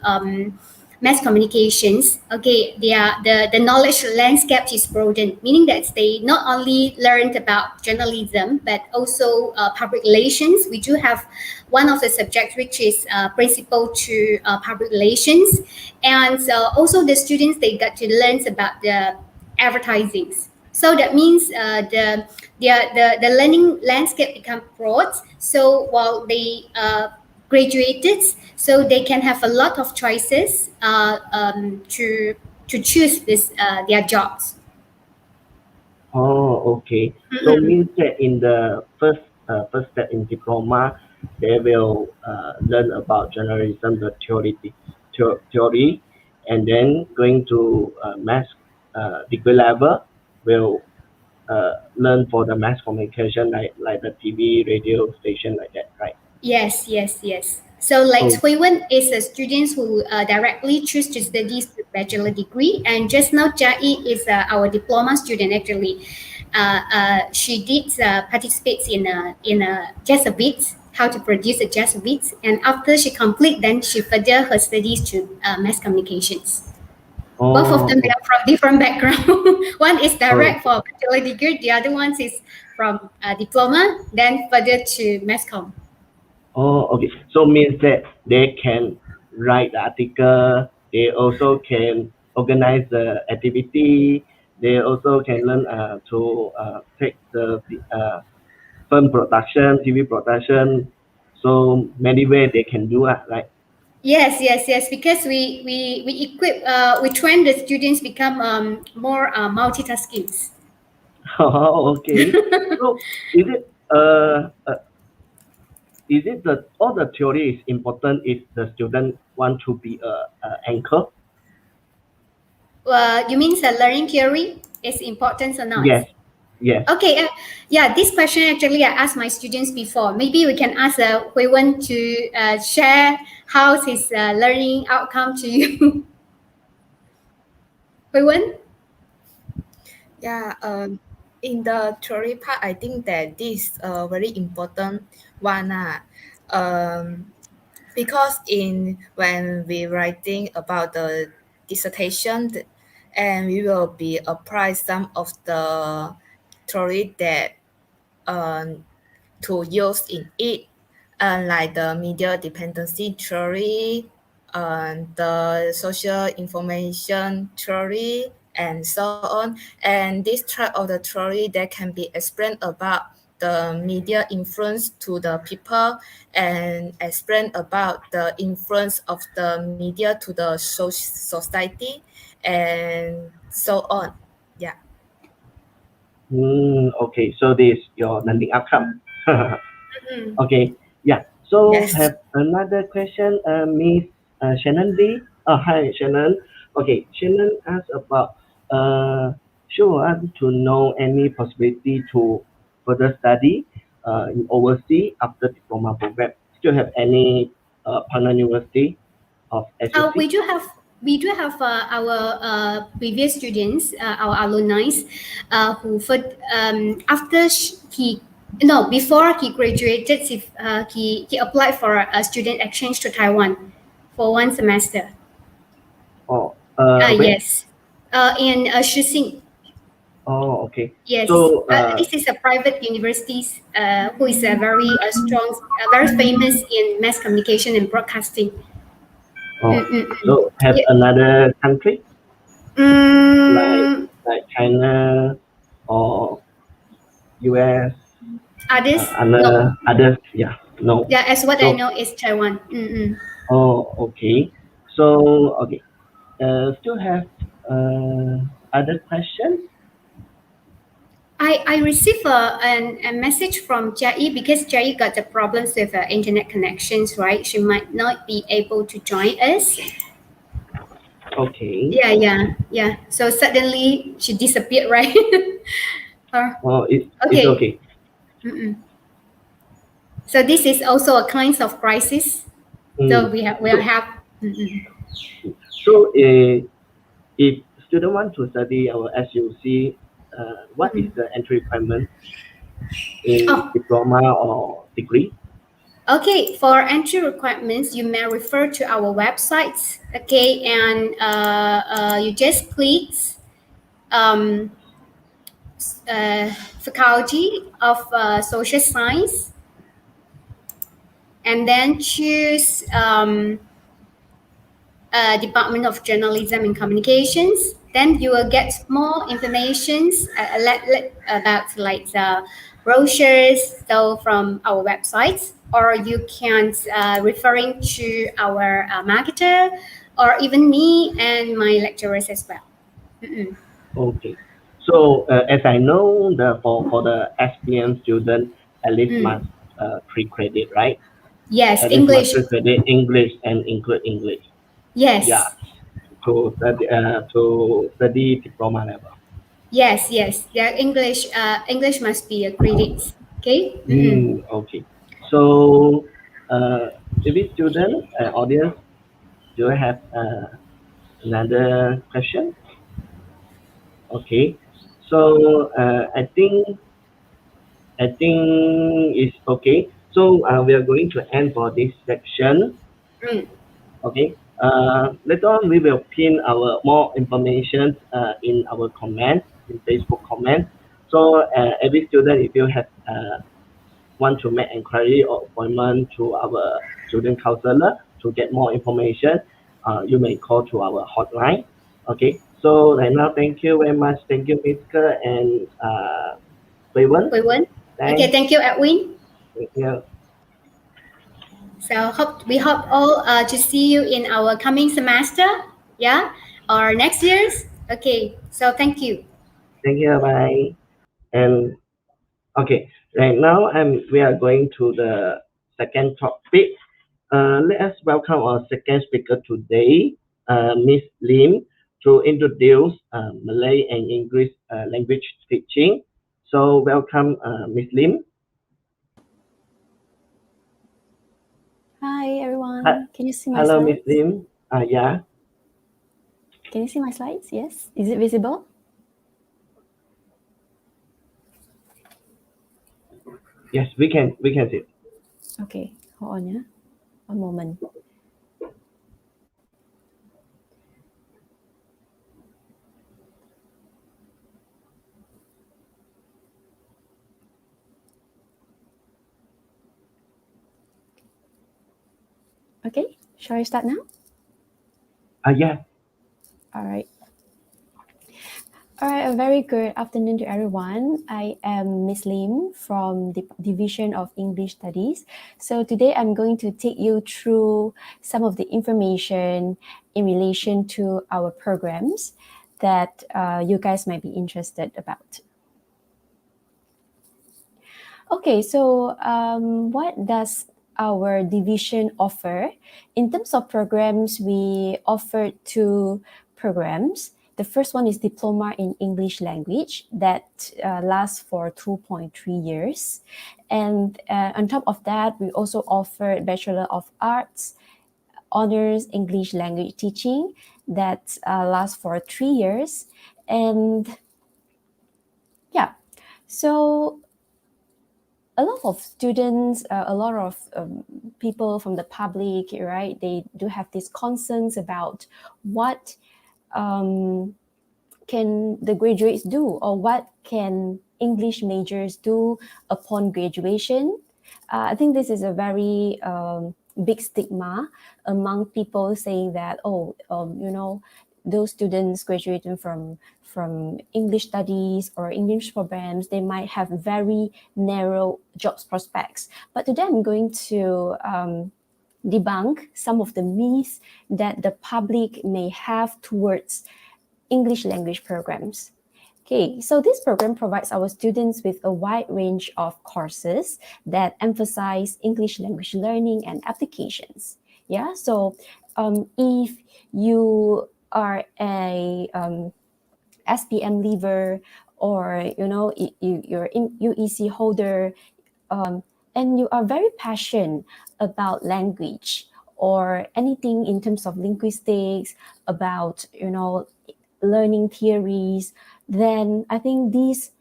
Speaker 2: mass communications, okay, the knowledge landscape is broadened, meaning that they not only learned about journalism but also public relations. We do have one of the subjects which is principal to public relations, and also the students they got to learn about the advertising. So that means the learning landscape become broad. So while they graduated, so they can have a lot of choices to choose this their jobs.
Speaker 1: Oh, okay. So means that in the first step in diploma, they will learn about journalism, the theory, and then going to mass degree level will learn for the mass communication like the TV, radio station like that, right?
Speaker 2: Yes. So like Hui Wen is a student who directly choose to study the bachelor degree, and just now Jai is our diploma student actually. She did participate in a jazz beats, how to produce a jazz beats, and after she complete, then she further her studies to mass communications. Both of them they are from different background. One is direct for bachelor degree, the other one is from diploma, then further to mass comm.
Speaker 1: Oh, okay. So means that they can write the article. They also can organize the activity. They also can learn to take the film production, TV production. So many ways they can do it, right?
Speaker 2: Yes. Because we equip we train the students become more multitasking.
Speaker 1: Oh, okay. So is it that all the theory is important if the student want to be a anchor?
Speaker 2: You mean the learning theory is important or not?
Speaker 1: Yes.
Speaker 2: Okay. This question actually I asked my students before. Maybe we can ask Hui Wen to share how his learning outcome to you. Hui Wen?
Speaker 6: Yeah, in the theory part, I think that this is a very important one. Because when we writing about the dissertation, and we will be apply some of the theory that to use in it, like the media dependency theory, the social information theory, and so on. And this type of the theory that can be explained about the media influence to the people and explain about the influence of the media to the society and so on. Yeah.
Speaker 1: Okay, so this is your learning outcome. Okay, yeah. So
Speaker 6: Yes.
Speaker 1: have another question, Miss Shannon Lee. Oh, hi, Shannon. Okay, Shannon asked about she want to know any possibility to further study in overseas after diploma program. Still have any partner university of FHSS?
Speaker 2: We do have our previous students, our alumni, who before he graduated, he applied for a student exchange to Taiwan for 1 semester.
Speaker 1: Oh, where?
Speaker 2: Yes, in Shixing.
Speaker 1: Oh, okay.
Speaker 2: Yes,
Speaker 1: So
Speaker 2: this is a private university who is a very strong, very famous in mass communication and broadcasting.
Speaker 1: So have another country like China or US?
Speaker 2: Others?
Speaker 1: No. Others? Yeah, no.
Speaker 2: Yeah, as what I know is Taiwan.
Speaker 1: Oh, okay. So okay. Still have other questions?
Speaker 2: I received a message from Jai because Jai got the problems with internet connections, right? She might not be able to join us.
Speaker 1: Okay.
Speaker 2: Yeah. So suddenly she disappeared, right?
Speaker 1: It's
Speaker 2: Okay.
Speaker 1: okay.
Speaker 2: So this is also a kind of crisis. So we have.
Speaker 1: So if student want to study our SUC, what is the entry requirement in diploma or degree?
Speaker 2: Okay, for entry requirements, you may refer to our websites. Okay, and you just click Faculty of Social Science, and then choose Department of Journalism and Communications. Then you will get more informations about like the brochures so from our websites, or you can referring to our marketer, or even me and my lecturers as well.
Speaker 1: Okay. So as I know, for the SPM student, at least must 3 credit, right?
Speaker 2: Yes,
Speaker 1: At
Speaker 2: English.
Speaker 1: least must 3 credit English and include English.
Speaker 2: Yes.
Speaker 1: Yeah. To study diploma level.
Speaker 2: Yes. Yeah, English must be a credit. Okay.
Speaker 1: Okay. So maybe student audience, do you have another question? Okay. So I think it's okay. So we are going to end for this section. Okay. Later on, we will pin our more information in our comments, in Facebook comments. So every student, if you have want to make inquiry or appointment to our student counselor to get more information, you may call to our hotline. Okay. So right now, thank you very much. Thank you, Mr. and Wei-Wen.
Speaker 2: Okay, thank you, Edwin.
Speaker 1: Thank you.
Speaker 2: So we hope all to see you in our coming semester, or next year's. Okay, so thank you.
Speaker 1: Thank you. Bye. And okay, right now we are going to the second topic. Let us welcome our second speaker today, Miss Lim, to introduce Malay and English language teaching. So welcome, Miss Lim.
Speaker 9: Hi everyone. Can you see my
Speaker 1: Hello,
Speaker 9: slides?
Speaker 1: Miss Lim. Yeah.
Speaker 9: Can you see my slides? Yes. Is it visible?
Speaker 1: Yes, we can see.
Speaker 9: Okay, hold on, yeah. One moment. Okay, shall I start now?
Speaker 1: Yeah.
Speaker 9: All right. All right, a very good afternoon to everyone. I am Miss Lim from the Division of English Studies. So today I'm going to take you through some of the information in relation to our programs that you guys might be interested about. Okay, so what does our division offer? In terms of programs, we offer 2 programs. The first one is Diploma in English Language that lasts for 2.3 years. And on top of that, we also offer Bachelor of Arts, Honors English Language Teaching that lasts for 3 years. And yeah, so a lot of students, a lot of people from the public, right? They do have these concerns about what can the graduates do, or what can English majors do upon graduation. I think this is a very big stigma among people, saying that, those students graduating from English studies or English programs, they might have very narrow jobs prospects. But today I'm going to debunk some of the myths that the public may have towards English language programs. Okay, so this program provides our students with a wide range of courses that emphasize English language learning and applications. Yeah, so if you are a SPM leaver, or you're in UEC holder, and you are very passionate about language or anything in terms of linguistics, about learning theories, then I think this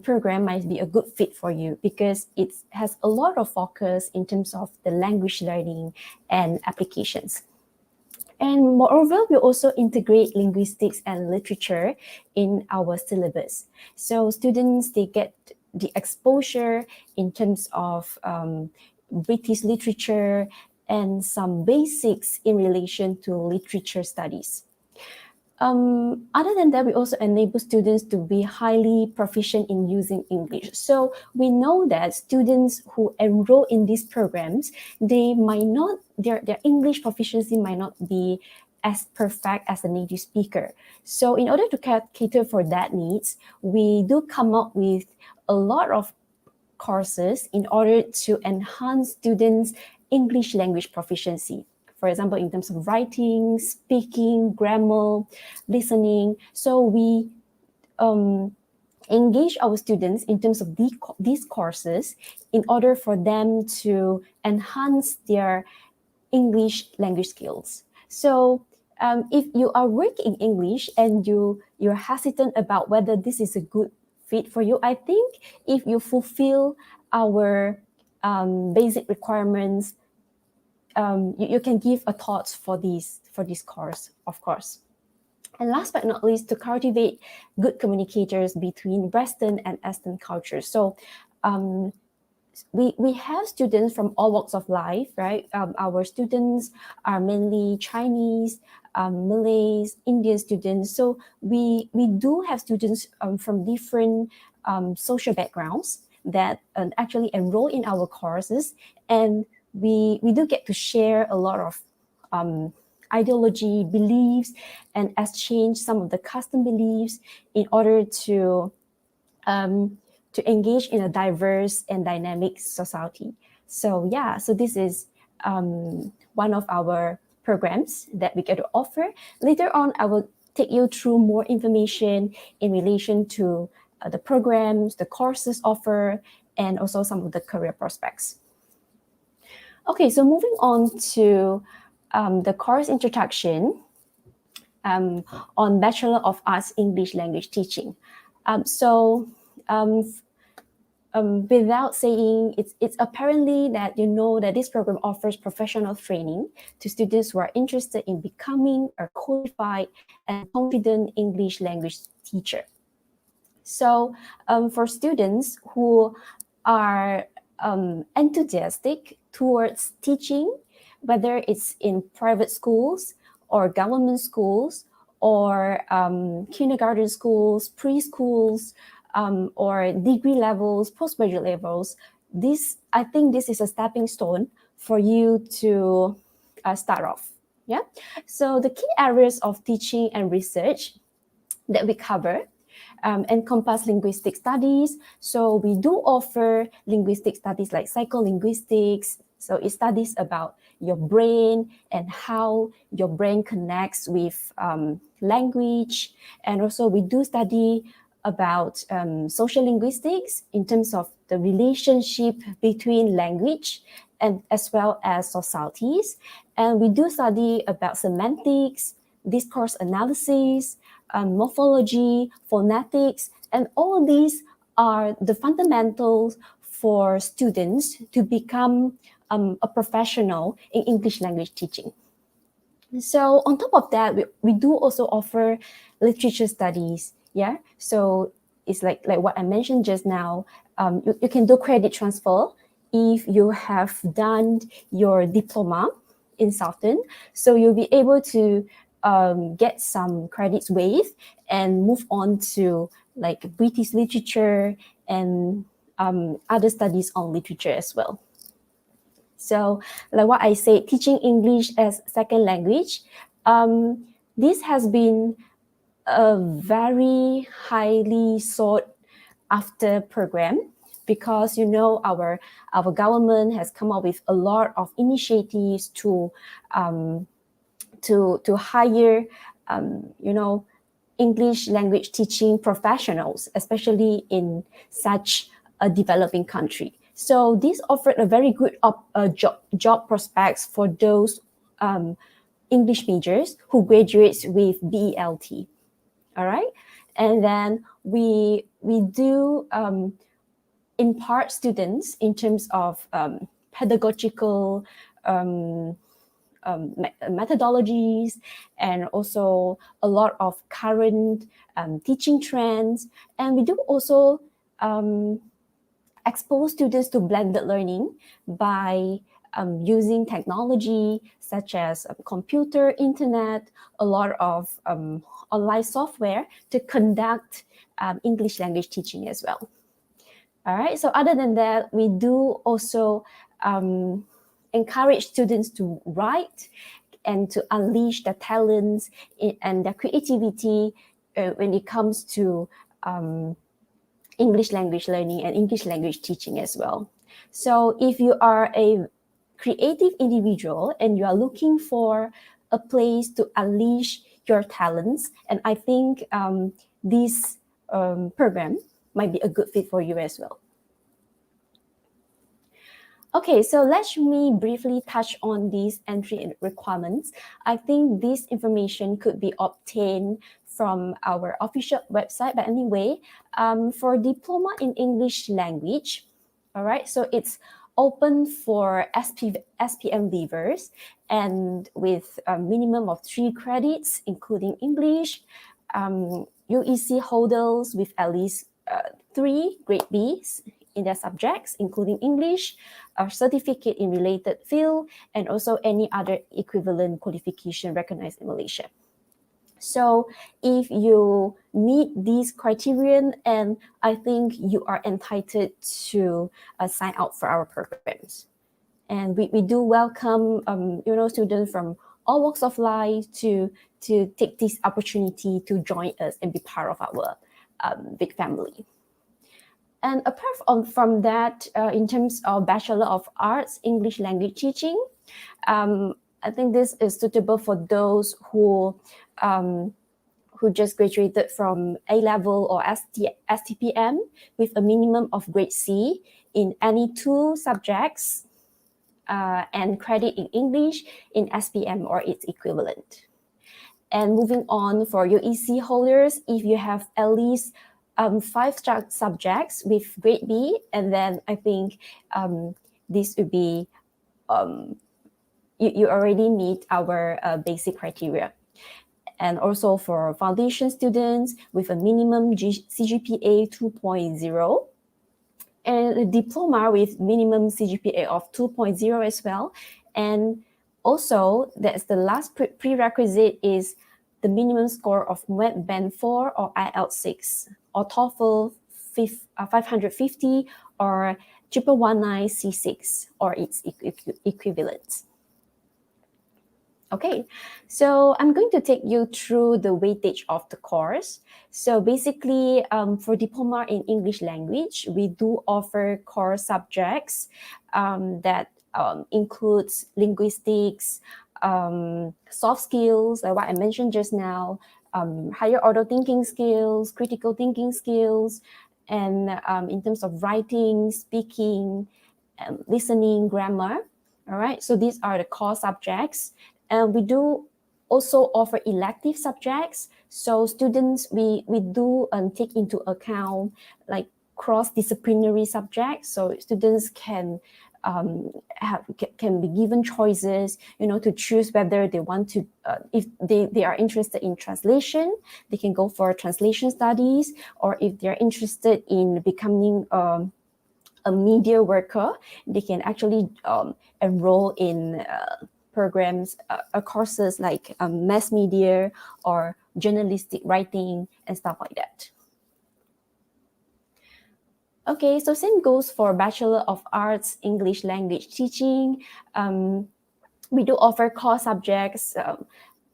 Speaker 9: program might be a good fit for you, because it has a lot of focus in terms of the language learning and applications. And moreover, we also integrate linguistics and literature in our syllabus. So students, they get the exposure in terms of British literature and some basics in relation to literature studies. Other than that, we also enable students to be highly proficient in using English. So we know that students who enroll in these programs, they might not, their English proficiency might not be as perfect as a native speaker. So in order to cater for that needs, we do come up with a lot of courses in order to enhance students' English language proficiency. For example, in terms of writing, speaking, grammar, listening. So we engage our students in terms of these courses in order for them to enhance their English language skills. So if you are working in English and you're hesitant about whether this is a good fit for you, I think if you fulfill our basic requirements, you can give a thought for this course, of course. And last but not least, to cultivate good communicators between Western and Eastern cultures. So we have students from all walks of life, right? Our students are mainly Chinese, Malays, Indian students. So we do have students from different social backgrounds that actually enroll in our courses, and we do get to share a lot of ideology, beliefs, and exchange some of the custom beliefs in order to engage in a diverse and dynamic society. So yeah, so this is one of our programs that we get to offer. Later on, I will take you through more information in relation to the programs, the courses offered, and also some of the career prospects. Okay, so moving on to the course introduction on Bachelor of Arts English Language Teaching. Without saying, it's apparently that you know that this program offers professional training to students who are interested in becoming a qualified and confident English language teacher. So for students who are enthusiastic towards teaching, whether it's in private schools or government schools or kindergarten schools, preschools, or degree levels, postgraduate levels, I think this is a stepping stone for you to start off. Yeah. So the key areas of teaching and research that we cover encompass linguistic studies. So we do offer linguistic studies like psycholinguistics. So it studies about your brain and how your brain connects with language. And also we do study about social linguistics in terms of the relationship between language and as well as societies. And we do study about semantics, discourse analysis, morphology, phonetics, and all these are the fundamentals for students to become a professional in English language teaching. So on top of that, we do also offer literature studies. Yeah, so it's like what I mentioned just now. You can do credit transfer if you have done your diploma in Southern. So you'll be able to get some credits waived and move on to like British literature and other studies on literature as well. So like what I say, teaching English as second language, this has been a very highly sought after program because our government has come up with a lot of initiatives to hire English language teaching professionals, especially in such a developing country. So this offered a very good job prospects for those English majors who graduates with BELT. All right, and then we do impart students in terms of pedagogical methodologies, and also a lot of current teaching trends. And we do also expose students to blended learning by using technology such as computer, internet, a lot of online software to conduct English language teaching as well. All right, so other than that, we do also encourage students to write and to unleash their talents and their creativity when it comes to English language learning and English language teaching as well. So if you are a creative individual and you are looking for a place to unleash your talents, and I think this program might be a good fit for you as well. Okay, so let me briefly touch on these entry requirements. I think this information could be obtained from our official website, but anyway, for diploma in English language, all right, so it's open for SPM leavers and with a minimum of 3 credits, including English, UEC holders with at least 3 grade Bs in their subjects, including English, a certificate in related field, and also any other equivalent qualification recognized in Malaysia. So if you meet these criterion, and I think you are entitled to sign up for our programs. And we do welcome students from all walks of life to take this opportunity to join us and be part of our big family. And apart from that, in terms of Bachelor of Arts English Language Teaching, I think this is suitable for those who just graduated from A-level or STPM with a minimum of grade C in any 2 subjects and credit in English in SPM or its equivalent. And moving on, for UEC holders, if you have at least 5 subjects with grade B, and then I think this would be, you already meet our basic criteria. And also for foundation students with a minimum CGPA 2.0, and a diploma with minimum CGPA of 2.0 as well. And also, that's the last prerequisite is the minimum score of WEB Band 4 or IELTS 6 or TOEFL 550 or 1119 C6 or its equivalents. Okay, so I'm going to take you through the weightage of the course. So basically, for diploma in English language, we do offer core subjects that includes linguistics, soft skills, like what I mentioned just now, higher order thinking skills, critical thinking skills, and in terms of writing, speaking, listening, grammar. All right, so these are the core subjects. And we do also offer elective subjects. So students, we do take into account like cross-disciplinary subjects. So students can be given choices, to choose whether they want to, if they are interested in translation, they can go for translation studies, or if they're interested in becoming a media worker, they can actually enroll in programs, courses like mass media or journalistic writing and stuff like that. Okay, so same goes for Bachelor of Arts English Language Teaching. We do offer core subjects.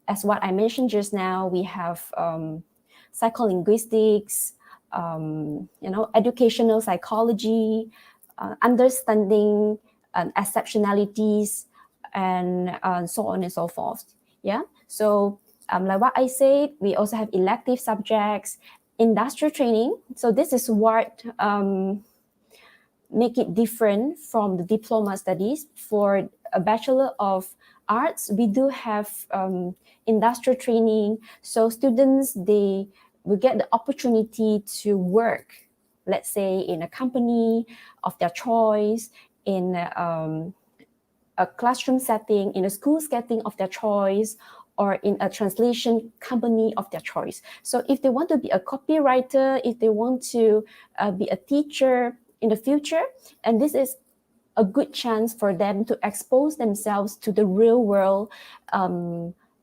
Speaker 9: As what I mentioned just now, we have psycholinguistics, educational psychology, understanding exceptionalities, and so on and so forth. Yeah, so Like what I said, we also have elective subjects, industrial training. So this is what make it different from the diploma studies. For a Bachelor of Arts, we do have industrial training. So students, they will get the opportunity to work, let's say in a company of their choice, in a classroom setting, in a school setting of their choice, or in a translation company of their choice. So if they want to be a copywriter, if they want to be a teacher in the future, and this is a good chance for them to expose themselves to the real world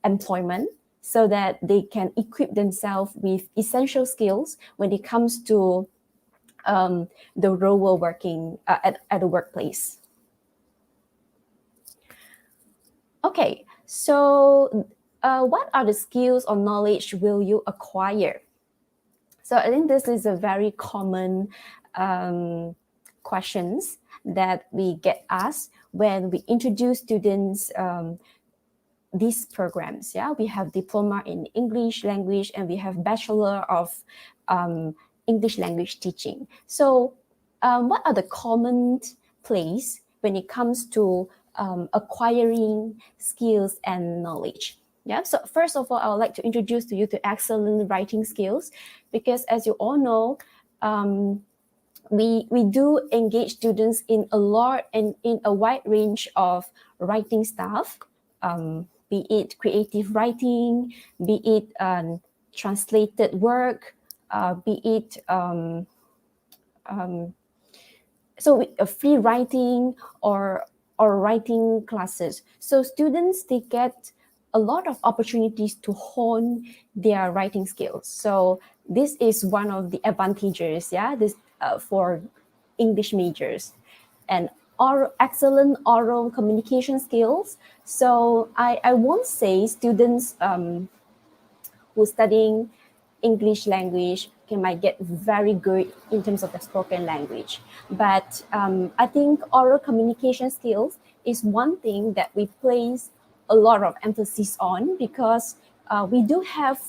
Speaker 9: employment, so that they can equip themselves with essential skills when it comes to the real world working at the workplace. Okay, so what are the skills or knowledge will you acquire? So I think this is a very common questions that we get asked when we introduce students these programs. Yeah, we have diploma in English language and we have Bachelor of English language teaching. So what are the common place when it comes to acquiring skills and knowledge? Yeah, so first of all, I would like to introduce to you to excellent writing skills, because as you all know, we do engage students in a lot and in a wide range of writing stuff, be it creative writing, be it translated work, be it free writing or writing classes. So students, they get a lot of opportunities to hone their writing skills. So this is one of the advantages, yeah, this for English majors. And excellent oral communication skills. So I won't say students who studying English language might get very good in terms of the spoken language. But I think oral communication skills is one thing that we place a lot of emphasis on, because we do have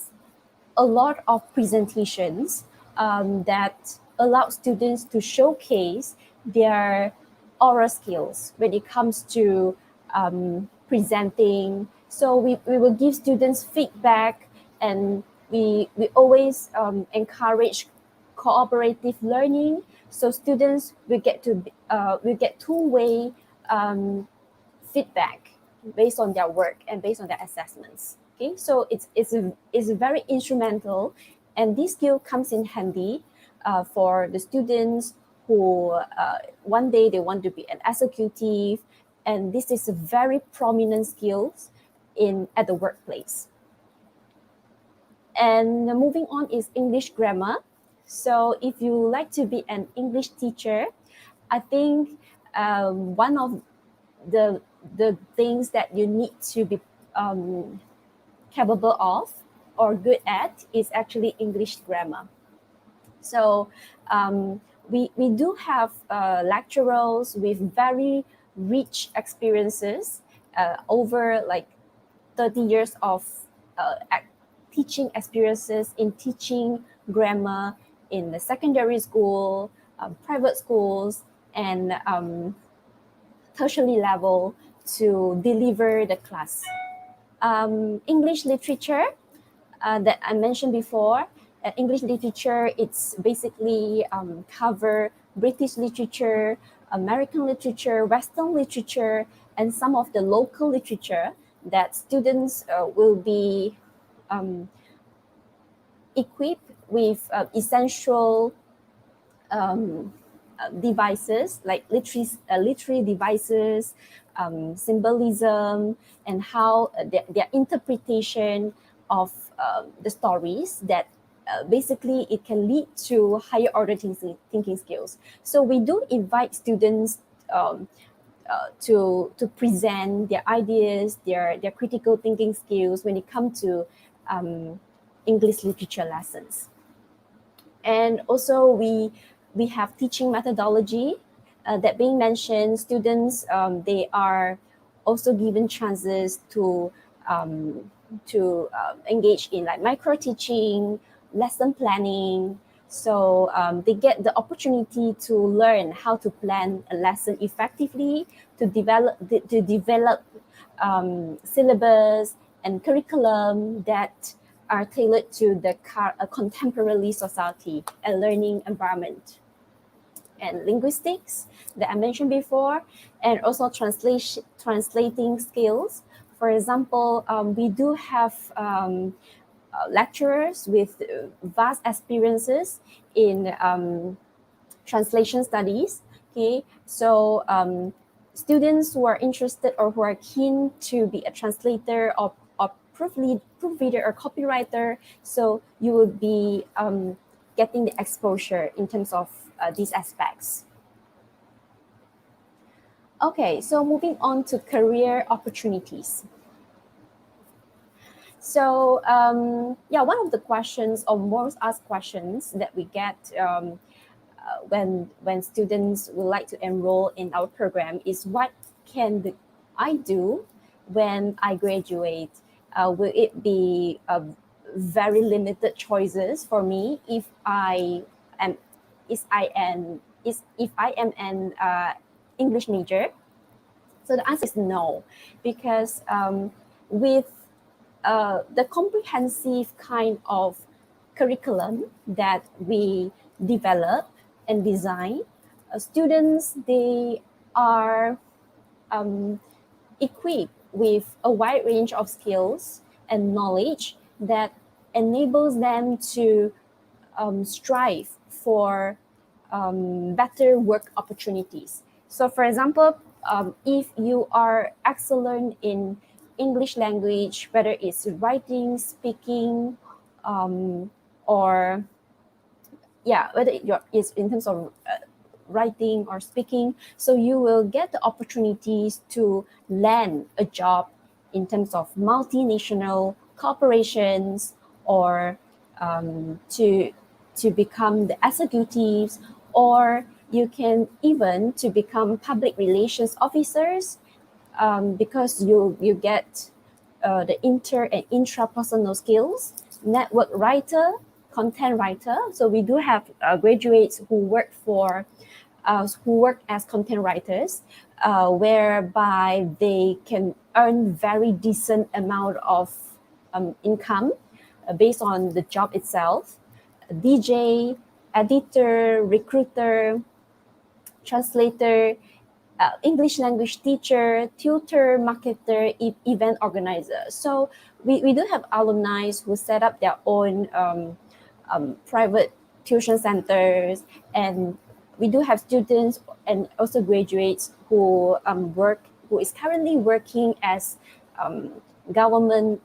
Speaker 9: a lot of presentations that allow students to showcase their oral skills when it comes to presenting. So we will give students feedback, and we always encourage cooperative learning. So students will get two-way feedback based on their work and based on their assessments. Okay, so it's very instrumental, and this skill comes in handy for the students who one day they want to be an executive, and this is a very prominent skill at the workplace. And moving on is English grammar. So if you like to be an English teacher, I think one of the things that you need to be capable of or good at is actually English grammar. So we do have lecturers with very rich experiences over like 30 years of teaching experiences in teaching grammar in the secondary school, private schools, and tertiary level to deliver the class. English literature that I mentioned before, English literature, it's basically cover British literature, American literature, Western literature, and some of the local literature that students will be equipped with essential devices like literary devices, symbolism, and how their interpretation of the stories that basically it can lead to higher order thinking skills. So we do invite students to present their ideas, their critical thinking skills when it comes to English literature lessons. And also we have teaching methodology that being mentioned. Students, they are also given chances to engage in like micro teaching, lesson planning. So they get the opportunity to learn how to plan a lesson effectively, to develop syllabus and curriculum that are tailored to the contemporary society and learning environment. And linguistics that I mentioned before, and also translating skills. For example, we do have lecturers with vast experiences in translation studies. Okay, so students who are interested or who are keen to be a translator or proofreader or copywriter, so you will be getting the exposure in terms of these aspects. Okay, so moving on to career opportunities. So one of the questions or most asked questions that we get when students would like to enroll in our program is, what can I do when I graduate? Will it be very limited choices for me if I am an English major? So the answer is no, because with the comprehensive kind of curriculum that we develop and design, students, they are equipped with a wide range of skills and knowledge that enables them to strive for better work opportunities. So for example, if you are excellent in English language, whether it's writing, speaking, or whether it's in terms of writing or speaking, so you will get the opportunities to land a job in terms of multinational corporations, or to become the executives, or you can even to become public relations officers, because you get the inter and intrapersonal skills, network writer, content writer. So we do have graduates who work as content writers, whereby they can earn very decent amount of income based on the job itself. DJ, editor, recruiter, translator, English language teacher, tutor, marketer, event organizer. So we do have alumni who set up their own private tuition centers, and we do have students and also graduates who is currently working as government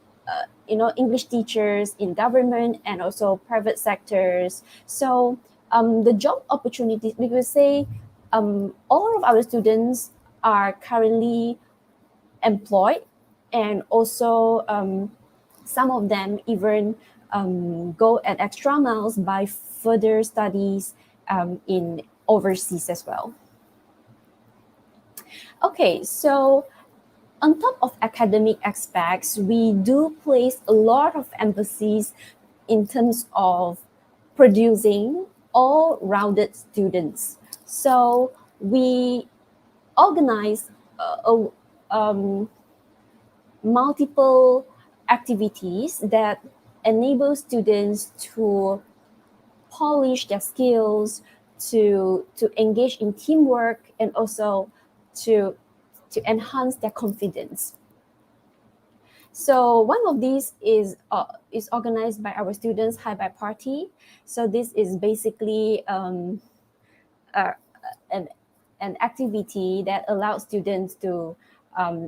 Speaker 9: English teachers in government and also private sectors. So the job opportunities, we could say, all of our students are currently employed, and also some of them even go at extra miles by further studies in overseas as well. Okay, so on top of academic aspects, we do place a lot of emphasis in terms of producing all-rounded students. So we organize multiple activities that enable students to polish their skills, to engage in teamwork, and also to enhance their confidence. So one of these is organized by our students, Hi Bye Party. So this is basically an activity that allows students to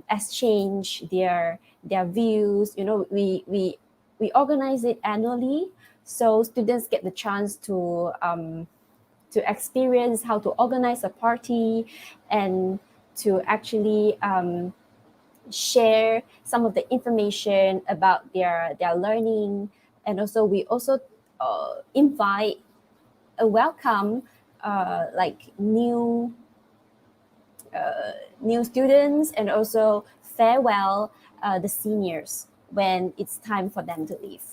Speaker 9: exchange their views. We organize it annually, so students get the chance to experience how to organize a party, and to actually share some of the information about their learning. And also we also invite a welcome like new students, and also farewell the seniors when it's time for them to leave.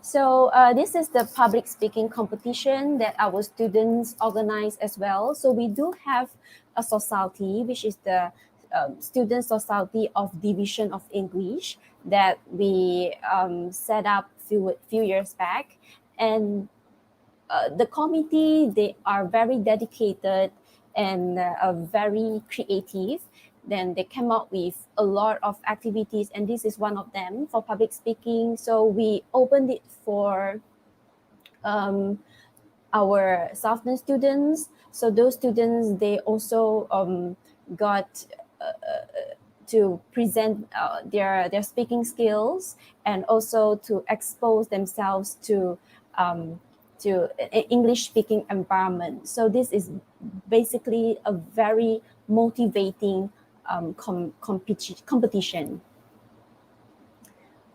Speaker 9: So this is the public speaking competition that our students organize as well. So we do have a society, which is the Student Society of Division of English that we set up few years back. And the committee, they are very dedicated and very creative. Then they came up with a lot of activities, and this is one of them for public speaking. So we opened it for our Southern students. So those students, they also got to present their speaking skills and also to expose themselves to an English speaking environment. So this is basically a very motivating competition.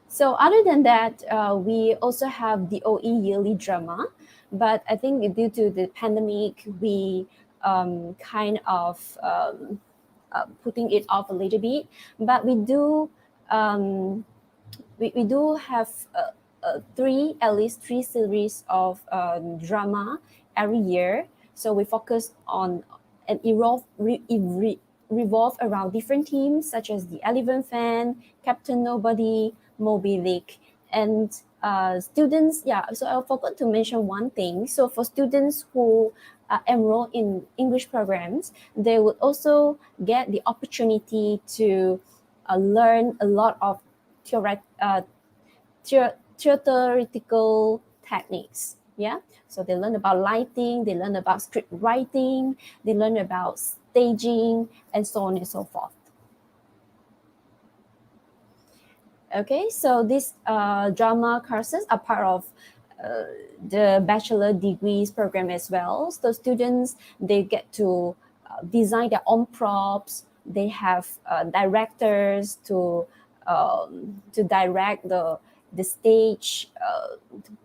Speaker 9: So other than that, we also have the OE yearly drama, but I think due to the pandemic, we kind of putting it off a little bit. But we do we do have at least three series of drama every year. So we focus on and revolve around different teams such as the Elephant Fan, Captain Nobody, Moby Dick, and students. Yeah, so I forgot to mention one thing. So for students who enroll in English programs, they would also get the opportunity to learn a lot of theoretical techniques. Yeah, so they learn about lighting, they learn about script writing, they learn about staging, and so on and so forth. Okay, so these drama courses are part of the bachelor degrees program as well. So students, they get to design their own props. They have directors to direct the stage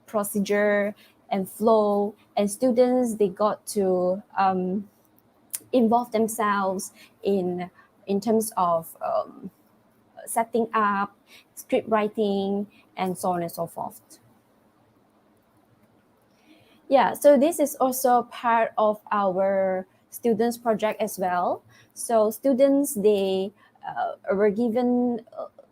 Speaker 9: procedure and flow, and students, they got to involve themselves in terms of setting up, script writing, and so on and so forth. Yeah, so this is also part of our students project as well. So students, they were given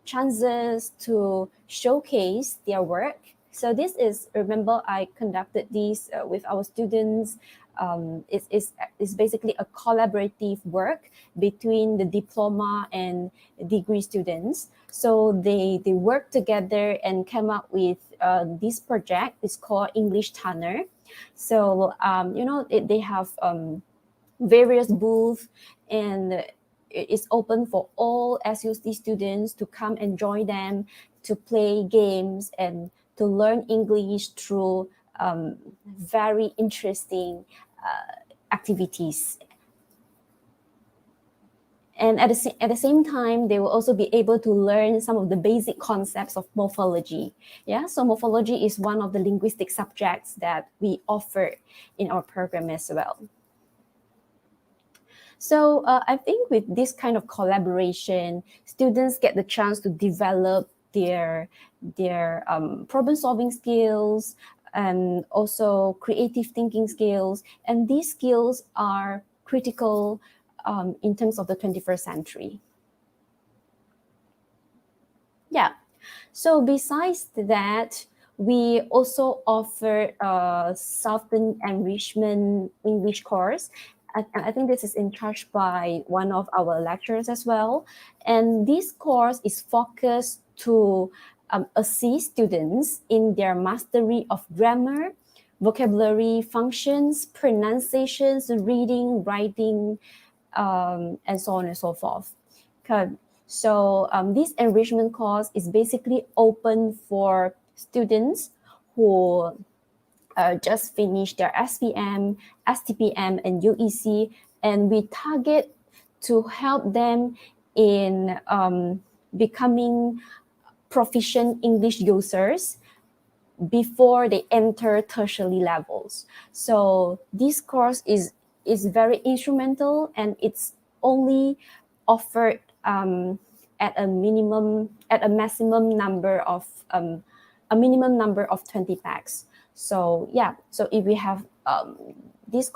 Speaker 9: chances to showcase their work. So this is, remember, I conducted this with our students. It's basically a collaborative work between the diploma and degree students. So they work together and came up with this project. It's called English Tanner. So they have various booths, and it's open for all SUC students to come and join them to play games and to learn English through very interesting activities. And at the same time, they will also be able to learn some of the basic concepts of morphology. Yeah, so morphology is one of the linguistic subjects that we offer in our program as well. So I think with this kind of collaboration, students get the chance to develop their problem-solving skills and also creative thinking skills. And these skills are critical in terms of the 21st century. Yeah, so besides that, we also offer a Southern Enrichment English course. I think this is in charge by one of our lecturers as well. And this course is focused to assist students in their mastery of grammar, vocabulary functions, pronunciations, reading, writing, and so on and so forth. So this enrichment course is basically open for students who just finished their SPM, STPM, and UEC, and we target to help them in becoming proficient English users before they enter tertiary levels. So this course is very instrumental, and it's only offered at a maximum number of 20 packs. So yeah, so if we have this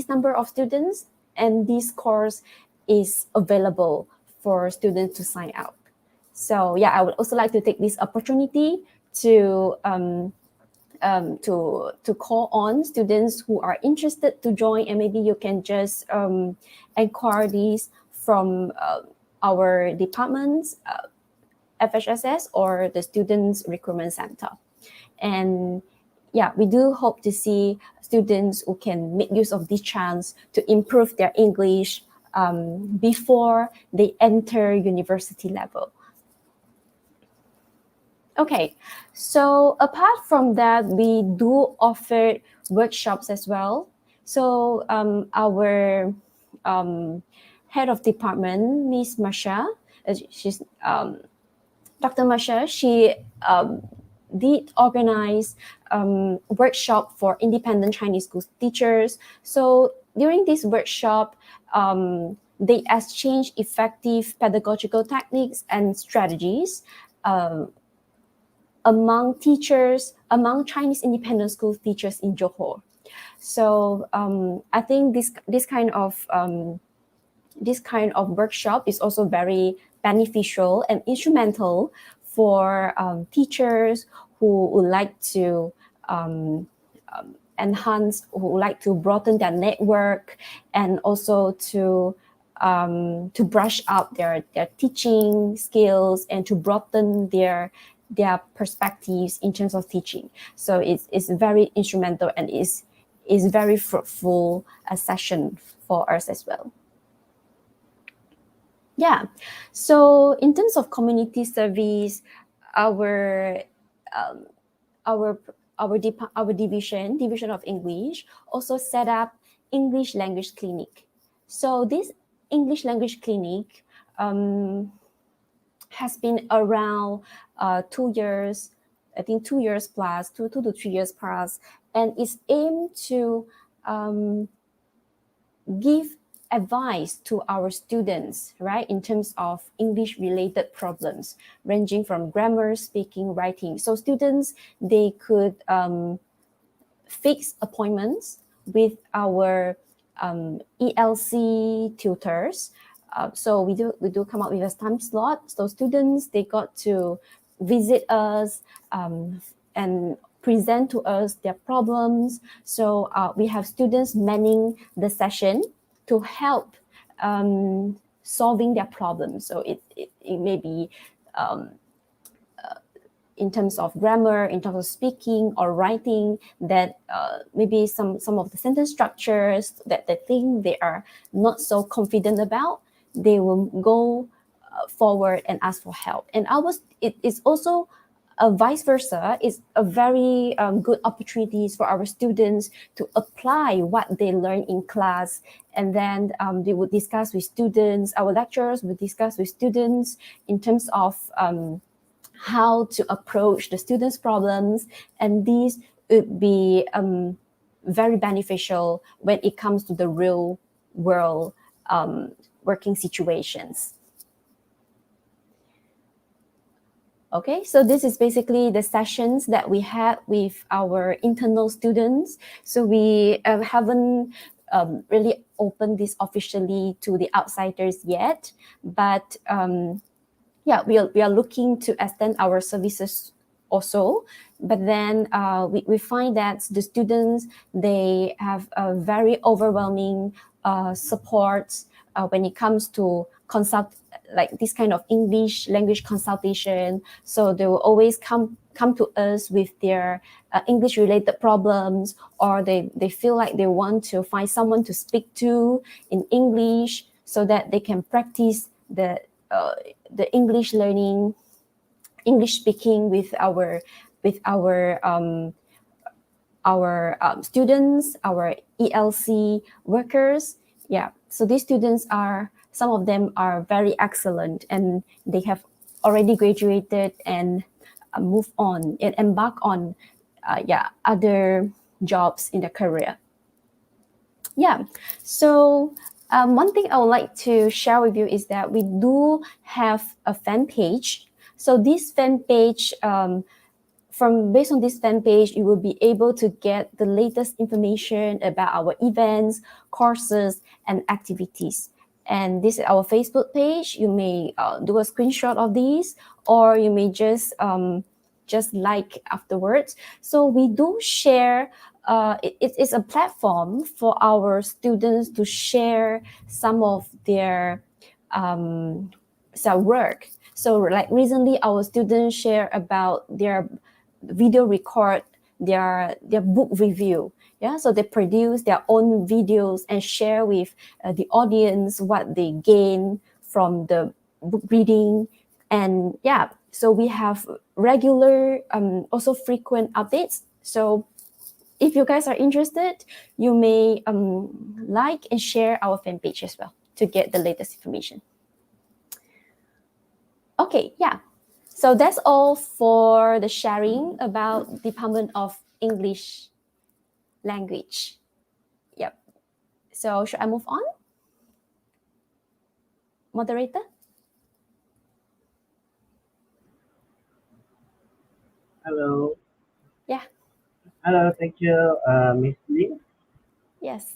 Speaker 9: number of students, and this course is available for students to sign up. So yeah, I would also like to take this opportunity to call on students who are interested to join, and maybe you can just inquire these from our departments, FHSS or the Students Recruitment Center. And yeah, we do hope to see students who can make use of this chance to improve their English before they enter university level. Okay, so apart from that, we do offer workshops as well. So our head of department, Miss Marsha, she's Dr. Marsha, she did organize workshop for independent Chinese school teachers. So during this workshop, they exchange effective pedagogical techniques and strategies among Chinese independent school teachers in Johor. So I think this kind of workshop is also very beneficial and instrumental for teachers who would like to enhance, who would like to broaden their network, and also to brush up their teaching skills and to broaden their perspectives in terms of teaching. So it's very instrumental and is very fruitful a session for us as well. Yeah, so in terms of community service, our division of English also set up English language clinic. So this English language clinic has been around 2 years, I think 2 years plus, 2 to 3 years plus, and is aimed to give advice to our students, right, in terms of English-related problems, ranging from grammar, speaking, writing. So students, they could fix appointments with our ELC tutors. So we do come up with a time slot. So students, they got to visit us and present to us their problems. So we have students manning the session to help solving their problems. So it may be in terms of grammar, in terms of speaking or writing, that maybe some of the sentence structures that they think they are not so confident about, they will go forward and ask for help. And it is also vice versa, is a very good opportunities for our students to apply what they learn in class, and then they would discuss with students. Our lecturers would discuss with students in terms of how to approach the students' problems, and these would be very beneficial when it comes to the real world working situations. Okay, so this is basically the sessions that we had with our internal students. So we haven't really opened this officially to the outsiders yet, but yeah, we are looking to extend our services also. But then we find that the students, they have a very overwhelming support when it comes to consult, like this kind of English language consultation. So they will always come to us with their English related problems, or they feel like they want to find someone to speak to in English so that they can practice the English learning, English speaking with our students, our ELC workers. Yeah, so these students some of them are very excellent, and they have already graduated and move on and embark on other jobs in their career. Yeah, so One thing I would like to share with you is that we do have a fan page. So this fan page, based on this fan page, you will be able to get the latest information about our events, courses, and activities. And this is our Facebook page. You may do a screenshot of these, or you may just like afterwards. So we do share. It is a platform for our students to share some of their work. So like recently, our students share about their video record, their book review. Yeah, so they produce their own videos and share with the audience what they gain from the book reading. And yeah, so we have regular, also frequent updates. So if you guys are interested, you may like and share our fan page as well to get the latest information. Okay, yeah. So that's all for the sharing about Department of English Language. Yep. So should I move on? Moderator?
Speaker 1: Hello.
Speaker 9: Yeah.
Speaker 1: Hello, thank you, Miss Lee.
Speaker 9: Yes.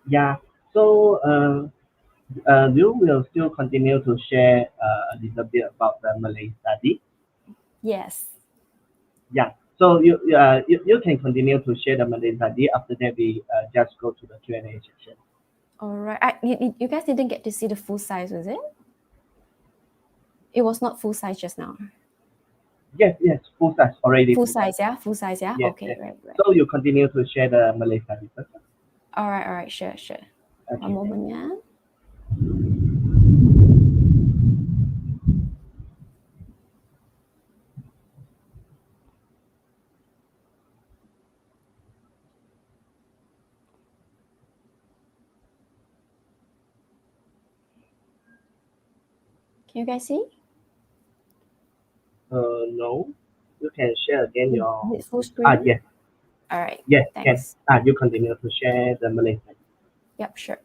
Speaker 1: Yeah, so you will still continue to share a little bit about the Malay study.
Speaker 9: Yes.
Speaker 1: Yeah, so you can continue to share the Malay study. After that, we just go to the Q&A section.
Speaker 9: All right. You guys didn't get to see the full size, was it? It was not full size just now.
Speaker 1: Yes, full size already.
Speaker 9: Full size, yeah? Full size, yeah?
Speaker 1: Yes,
Speaker 9: Okay,
Speaker 1: yes.
Speaker 9: right.
Speaker 1: So you continue to share the Malay study first.
Speaker 9: All right, sure.
Speaker 1: Okay.
Speaker 9: One moment, yeah. Can you guys see?
Speaker 1: No. You can share again your...
Speaker 9: Is it full screen?
Speaker 1: Yes.
Speaker 9: All right.
Speaker 1: Yes,
Speaker 9: Thanks.
Speaker 1: yes. You continue to share the Malay study.
Speaker 9: Yep, sure.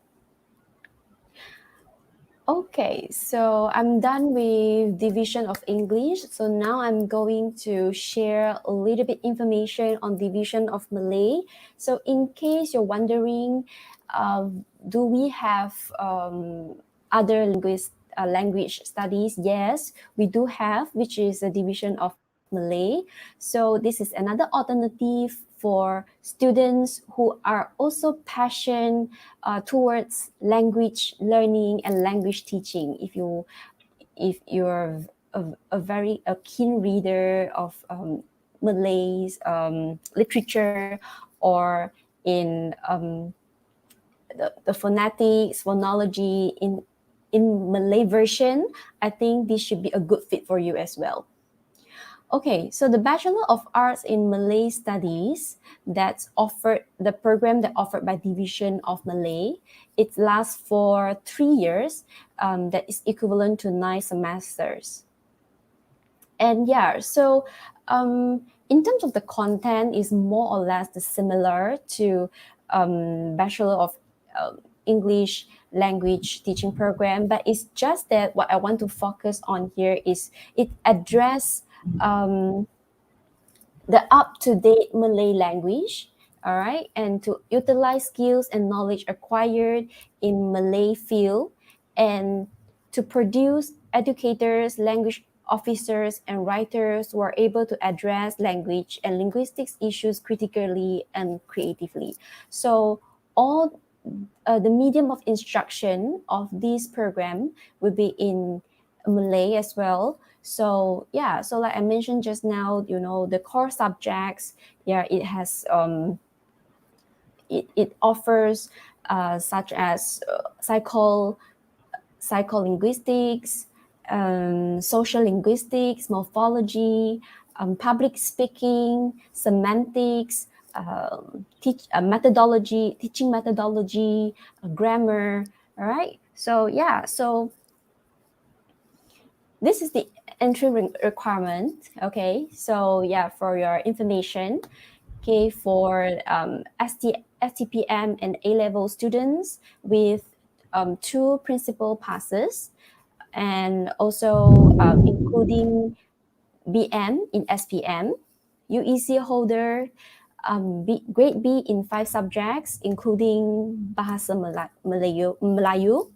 Speaker 9: Okay, so I'm done with Division of English. So now I'm going to share a little bit information on Division of Malay. So in case you're wondering, do we have other language studies? Yes, we do have, which is a Division of Malay. So this is another alternative for students who are also passionate towards language learning and language teaching. If you're a very keen reader of Malay's literature, or in the phonetics, phonology in Malay version, I think this should be a good fit for you as well. Okay, so the Bachelor of Arts in Malay Studies, that's offered, the program that offered by Division of Malay, it lasts for 3 years, that is equivalent to 9 semesters. And yeah, so in terms of the content, is more or less similar to Bachelor of English Language Teaching Program, but it's just that what I want to focus on here is it addresses the up-to-date Malay language, all right, and to utilize skills and knowledge acquired in Malay field, and to produce educators, language officers, and writers who are able to address language and linguistics issues critically and creatively. So all the medium of instruction of this program will be in Malay as well. So yeah, so like I mentioned just now, the core subjects, yeah, it has it offers such as psycholinguistics, social linguistics, morphology, public speaking, semantics, teaching methodology, grammar. All right. So yeah, so this is the entry requirement. Okay. So yeah, for your information, okay, for STPM and A-level students with 2 principal passes, and also including BM in SPM, UEC holder, grade B in 5 subjects, including Bahasa Melayu.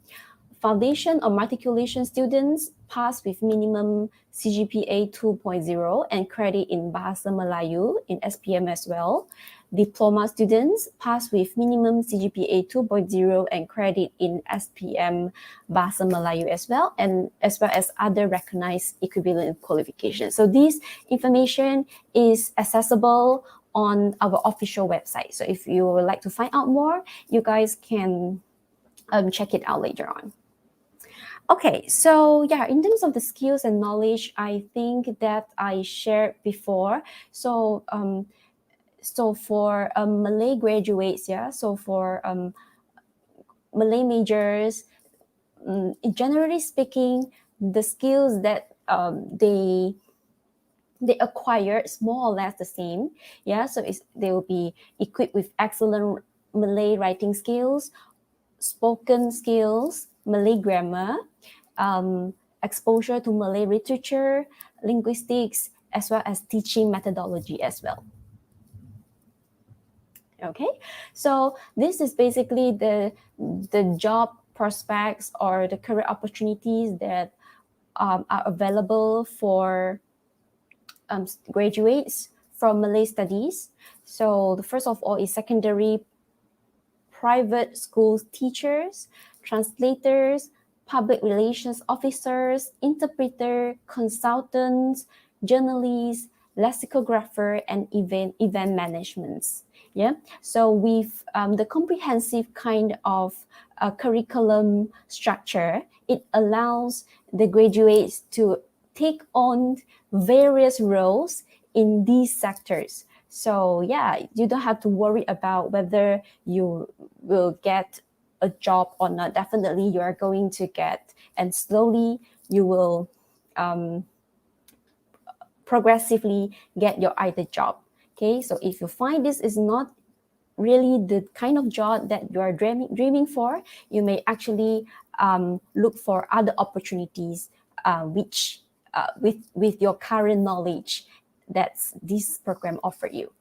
Speaker 9: Foundation or matriculation students pass with minimum CGPA 2.0 and credit in Bahasa Melayu in SPM as well. Diploma students pass with minimum CGPA 2.0 and credit in SPM Bahasa Melayu as well, and as well as other recognized equivalent qualifications. So this information is accessible on our official website. So if you would like to find out more, you guys can check it out later on. Okay, so yeah, in terms of the skills and knowledge, I think that I shared before. So for Malay graduates, so for Malay majors, generally speaking, the skills that they acquire is more or less the same. So they will be equipped with excellent Malay writing skills, spoken skills, Malay grammar, exposure to Malay literature, linguistics, as well as teaching methodology as well. Okay, so this is basically the job prospects or the career opportunities that are available for graduates from Malay studies. So the first of all is secondary private school teachers, translators, public relations officers, interpreter, consultants, journalists, lexicographer, and event managements. So with the comprehensive kind of curriculum structure, it allows the graduates to take on various roles in these sectors. So you don't have to worry about whether you will get a job or not. Definitely you are going to get, and slowly you will progressively get your either job. Okay, so if you find this is not really the kind of job that you are dreaming for, you may actually look for other opportunities which with your current knowledge that this program offer you.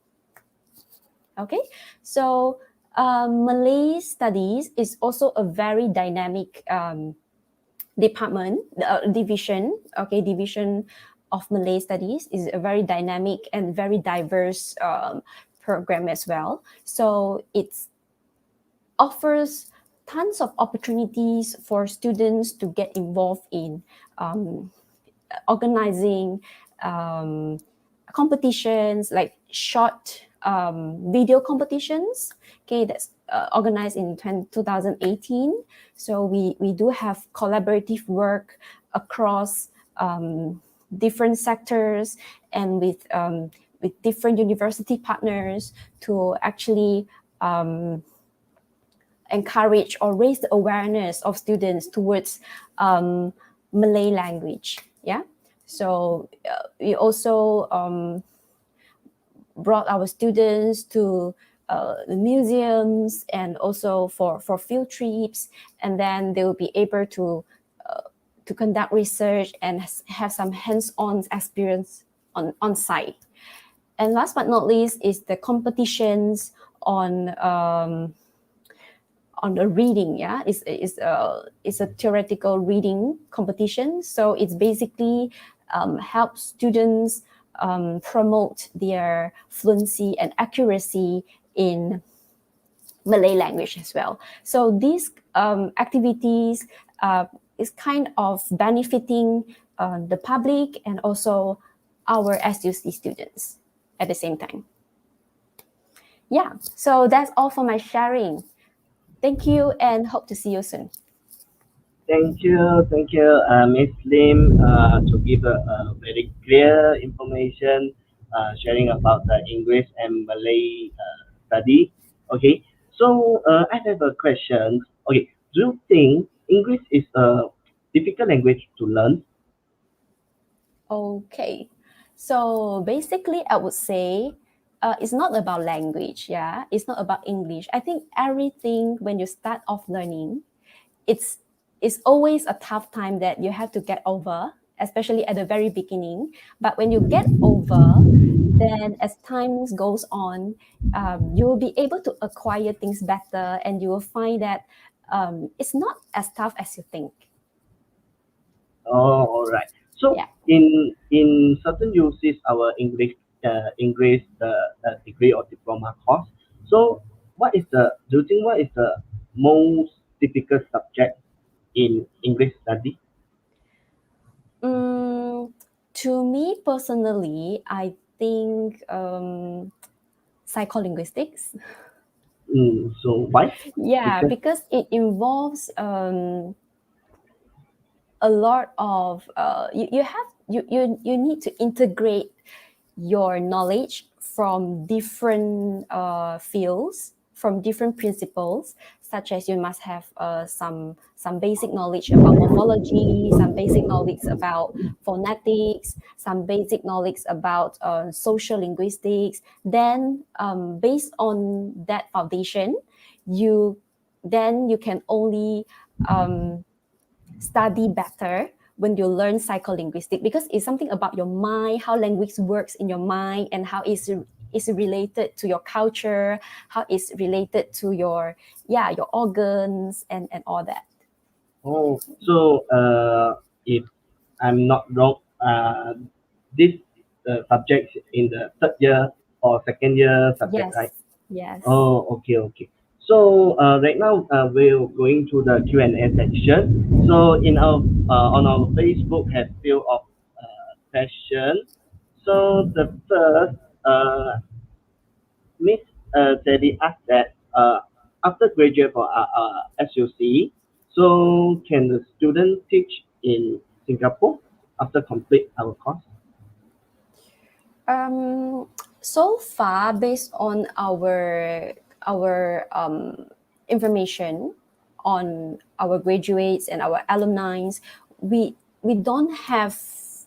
Speaker 9: Okay, so Malay studies is also a very dynamic division of Malay studies is a very dynamic and very diverse program as well. So it offers tons of opportunities for students to get involved in organizing competitions like short video competitions. Okay, that's organized in 2018. So we do have collaborative work across different sectors and with different university partners to actually encourage or raise the awareness of students towards Malay language. So we also brought our students to the museums and also for field trips, and then they will be able to conduct research and have some hands-on experience on site. And last but not least is the competitions on the reading. It's a theoretical reading competition. So it's basically helps students promote their fluency and accuracy in Malay language as well. So these activities is kind of benefiting the public and also our SUC students at the same time. So that's all for my sharing. Thank you and hope to see you soon.
Speaker 1: Thank you, Ms. Lim, to give a very clear information, sharing about the English and Malay study. Okay, so I have a question. Okay, do you think English is a difficult language to learn?
Speaker 9: Okay, so basically I would say it's not about language. It's not about English. I think everything when you start off learning, it's always a tough time that you have to get over, especially at the very beginning. But when you get over, then as time goes on, you will be able to acquire things better, and you will find that it's not as tough as you think.
Speaker 1: Oh, all right. So
Speaker 9: Yeah.
Speaker 1: in certain uses our English degree or diploma course. So do you think what is the most difficult subject in English study?
Speaker 9: To me personally, I think psycholinguistics.
Speaker 1: So why?
Speaker 9: Yeah, because it involves a lot of you need to integrate your knowledge from different fields, from different principles, such as you must have some basic knowledge about morphology, some basic knowledge about phonetics, some basic knowledge about social linguistics. Then based on that foundation, you can only study better when you learn psycholinguistics, because it's something about your mind, how language works in your mind, and how it's related to your culture, how it's related to your organs and all that.
Speaker 1: Oh, so if I'm not wrong, this subject in the third year or second year subject,
Speaker 9: Yes.
Speaker 1: right?
Speaker 9: Yes.
Speaker 1: Oh, okay. So right now we're going to the Q&A section. So in our on our Facebook have few of questions. So the first, Miss Teddy asked that after graduate for SUC, so can the student teach in Singapore after complete our course?
Speaker 9: So far, based on our information on our graduates and our alumni, we don't have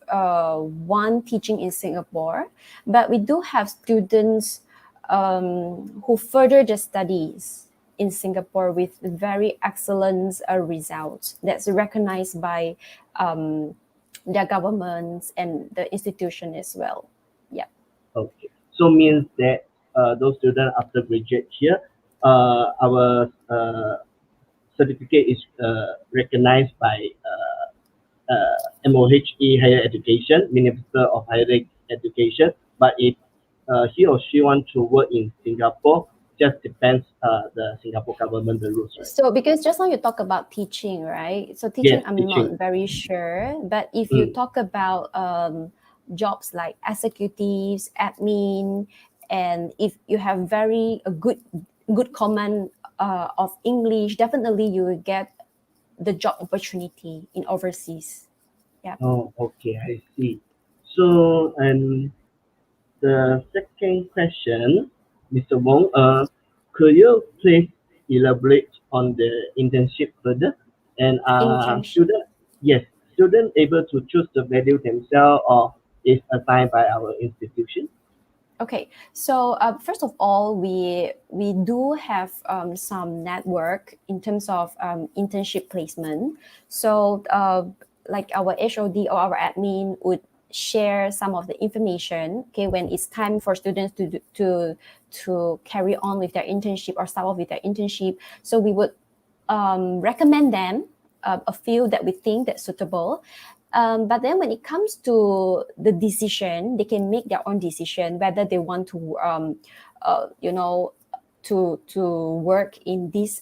Speaker 9: one teaching in Singapore, but we do have students who further their studies in Singapore with very excellent results that's recognized by their governments and the institution as well. Yeah.
Speaker 1: Okay. So means that those students after graduate here, our certificate is recognized by MOHE Higher Education, Minister of Higher Education. But if he or she wants to work in Singapore, just depends the Singapore government the rules, right?
Speaker 9: So because just now you talk about teaching, right? So teaching,
Speaker 1: Yes,
Speaker 9: I'm
Speaker 1: teaching.
Speaker 9: not very sure. But if you talk about jobs like executives, admin, and if you have a good command of English, definitely you will get the job opportunity in overseas. Yeah.
Speaker 1: Oh, okay, I see. So, and the second question, Mr. Wong, could you please elaborate on the internship further? And
Speaker 9: Internship.
Speaker 1: student able to choose the value themselves or is assigned by our institution?
Speaker 9: Okay, so first of all, we do have some network in terms of internship placement. So like our HOD or our admin would share some of the information. Okay, when it's time for students to carry on with their internship or start off with their internship, so we would recommend them a field that we think that's suitable. But then when it comes to the decision, they can make their own decision whether they want to, to work in this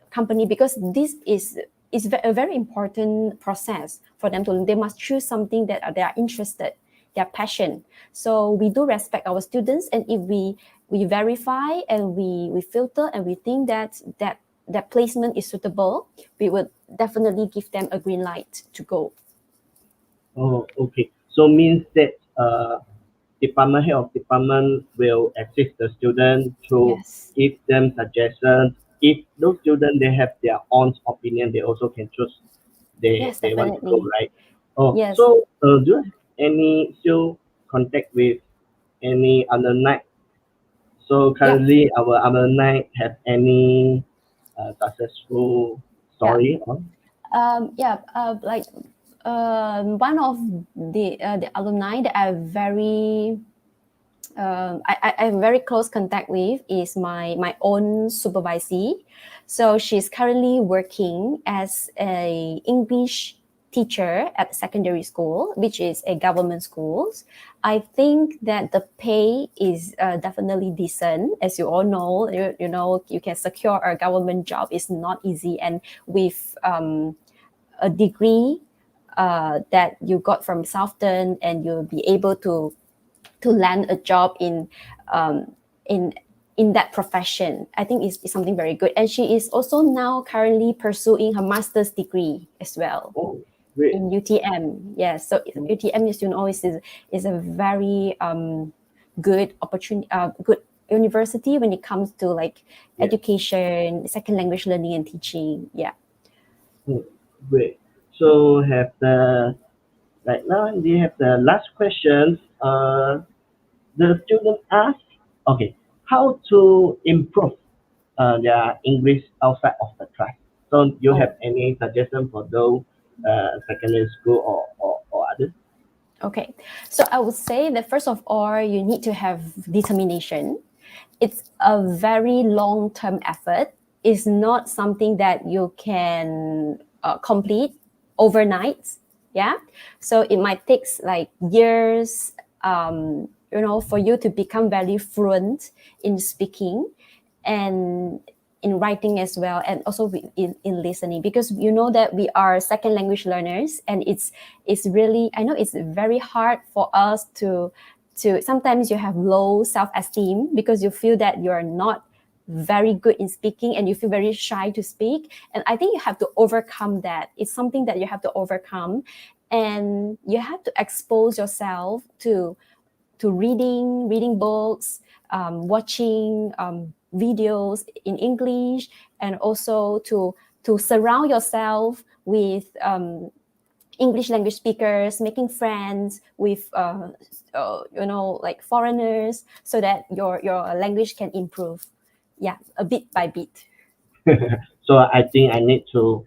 Speaker 9: company, because this is a very important process for them to. They must choose something that they are interested, their passion. So we do respect our students, and if we verify and we filter and we think that placement is suitable, we would definitely give them a green light to go.
Speaker 1: Oh, okay. So means that department head of department will assist the student to give them suggestions. If those students they have their own opinion, they also can choose. They want to go, right? Oh,
Speaker 9: yes.
Speaker 1: So do you have any still contact with any alumni? So currently our alumni have any successful story on?
Speaker 9: One of the alumni that I very I have very close contact with is my own supervisee. So she's currently working as a English teacher at secondary school, which is a government school. I think that the pay is definitely decent. As you all know, you know, you can secure a government job is not easy, and with a degree that you got from Southern, and you'll be able to land a job in that profession. I think it's something very good. And she is also now currently pursuing her master's degree as well.
Speaker 1: Oh, great.
Speaker 9: In UTM. Yes, so UTM, as you know, is a very good opportunity, good university when it comes to like education, second language learning and teaching. Yeah.
Speaker 1: Great. So have the right now we have the last questions. The student asked, okay, how to improve their English outside of the class. So you have any suggestion for those secondary school or others?
Speaker 9: Okay, so I would say that first of all, you need to have determination. It's a very long-term effort. It's not something that you can complete overnight. Yeah, so it might take like years, you know, for you to become very fluent in speaking and in writing as well, and also in listening, because you know that we are second language learners, and it's really, I know it's very hard for us to sometimes you have low self-esteem because you feel that you're not very good in speaking and you feel very shy to speak. And I think you have to overcome that. It's something that you have to overcome, and you have to expose yourself to reading books, watching videos in English, and also to surround yourself with English language speakers, making friends with you know, like foreigners, so that your language can improve. Yeah, a bit by bit.
Speaker 1: So I think I need to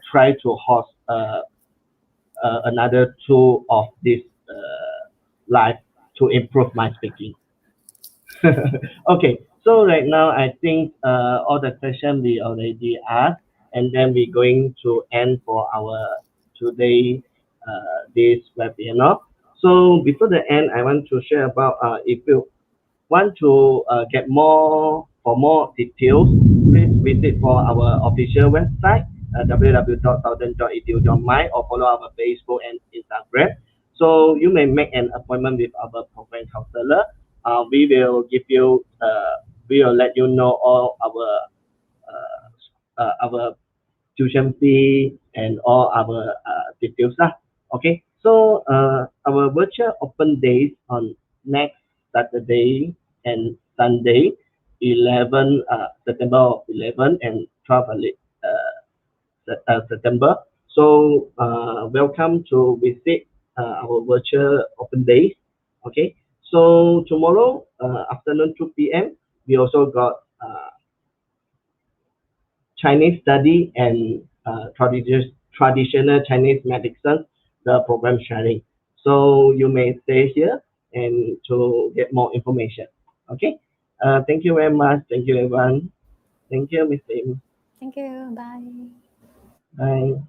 Speaker 1: try to host another 2 of this live to improve my speaking. Okay, so right now I think all the questions we already asked, and then we're going to end for our today this webinar. So before the end, I want to share about if you want to get more details, please visit for our official website www.southern.edu.my, or follow our Facebook and Instagram. So you may make an appointment with our program counselor. We will give you, we will let you know all our tuition fee and all our details. Okay, so our virtual open days on next Saturday and Sunday, 11 September 11 and 12 September. So welcome to visit our virtual open days. Okay, so tomorrow afternoon 2 p.m. we also got Chinese study and traditional Chinese medicine, the program sharing. So you may stay here and to get more information. Okay. Thank you very much. Thank you, everyone. Thank you, Ms. Im.
Speaker 9: Thank you. Bye.
Speaker 1: Bye.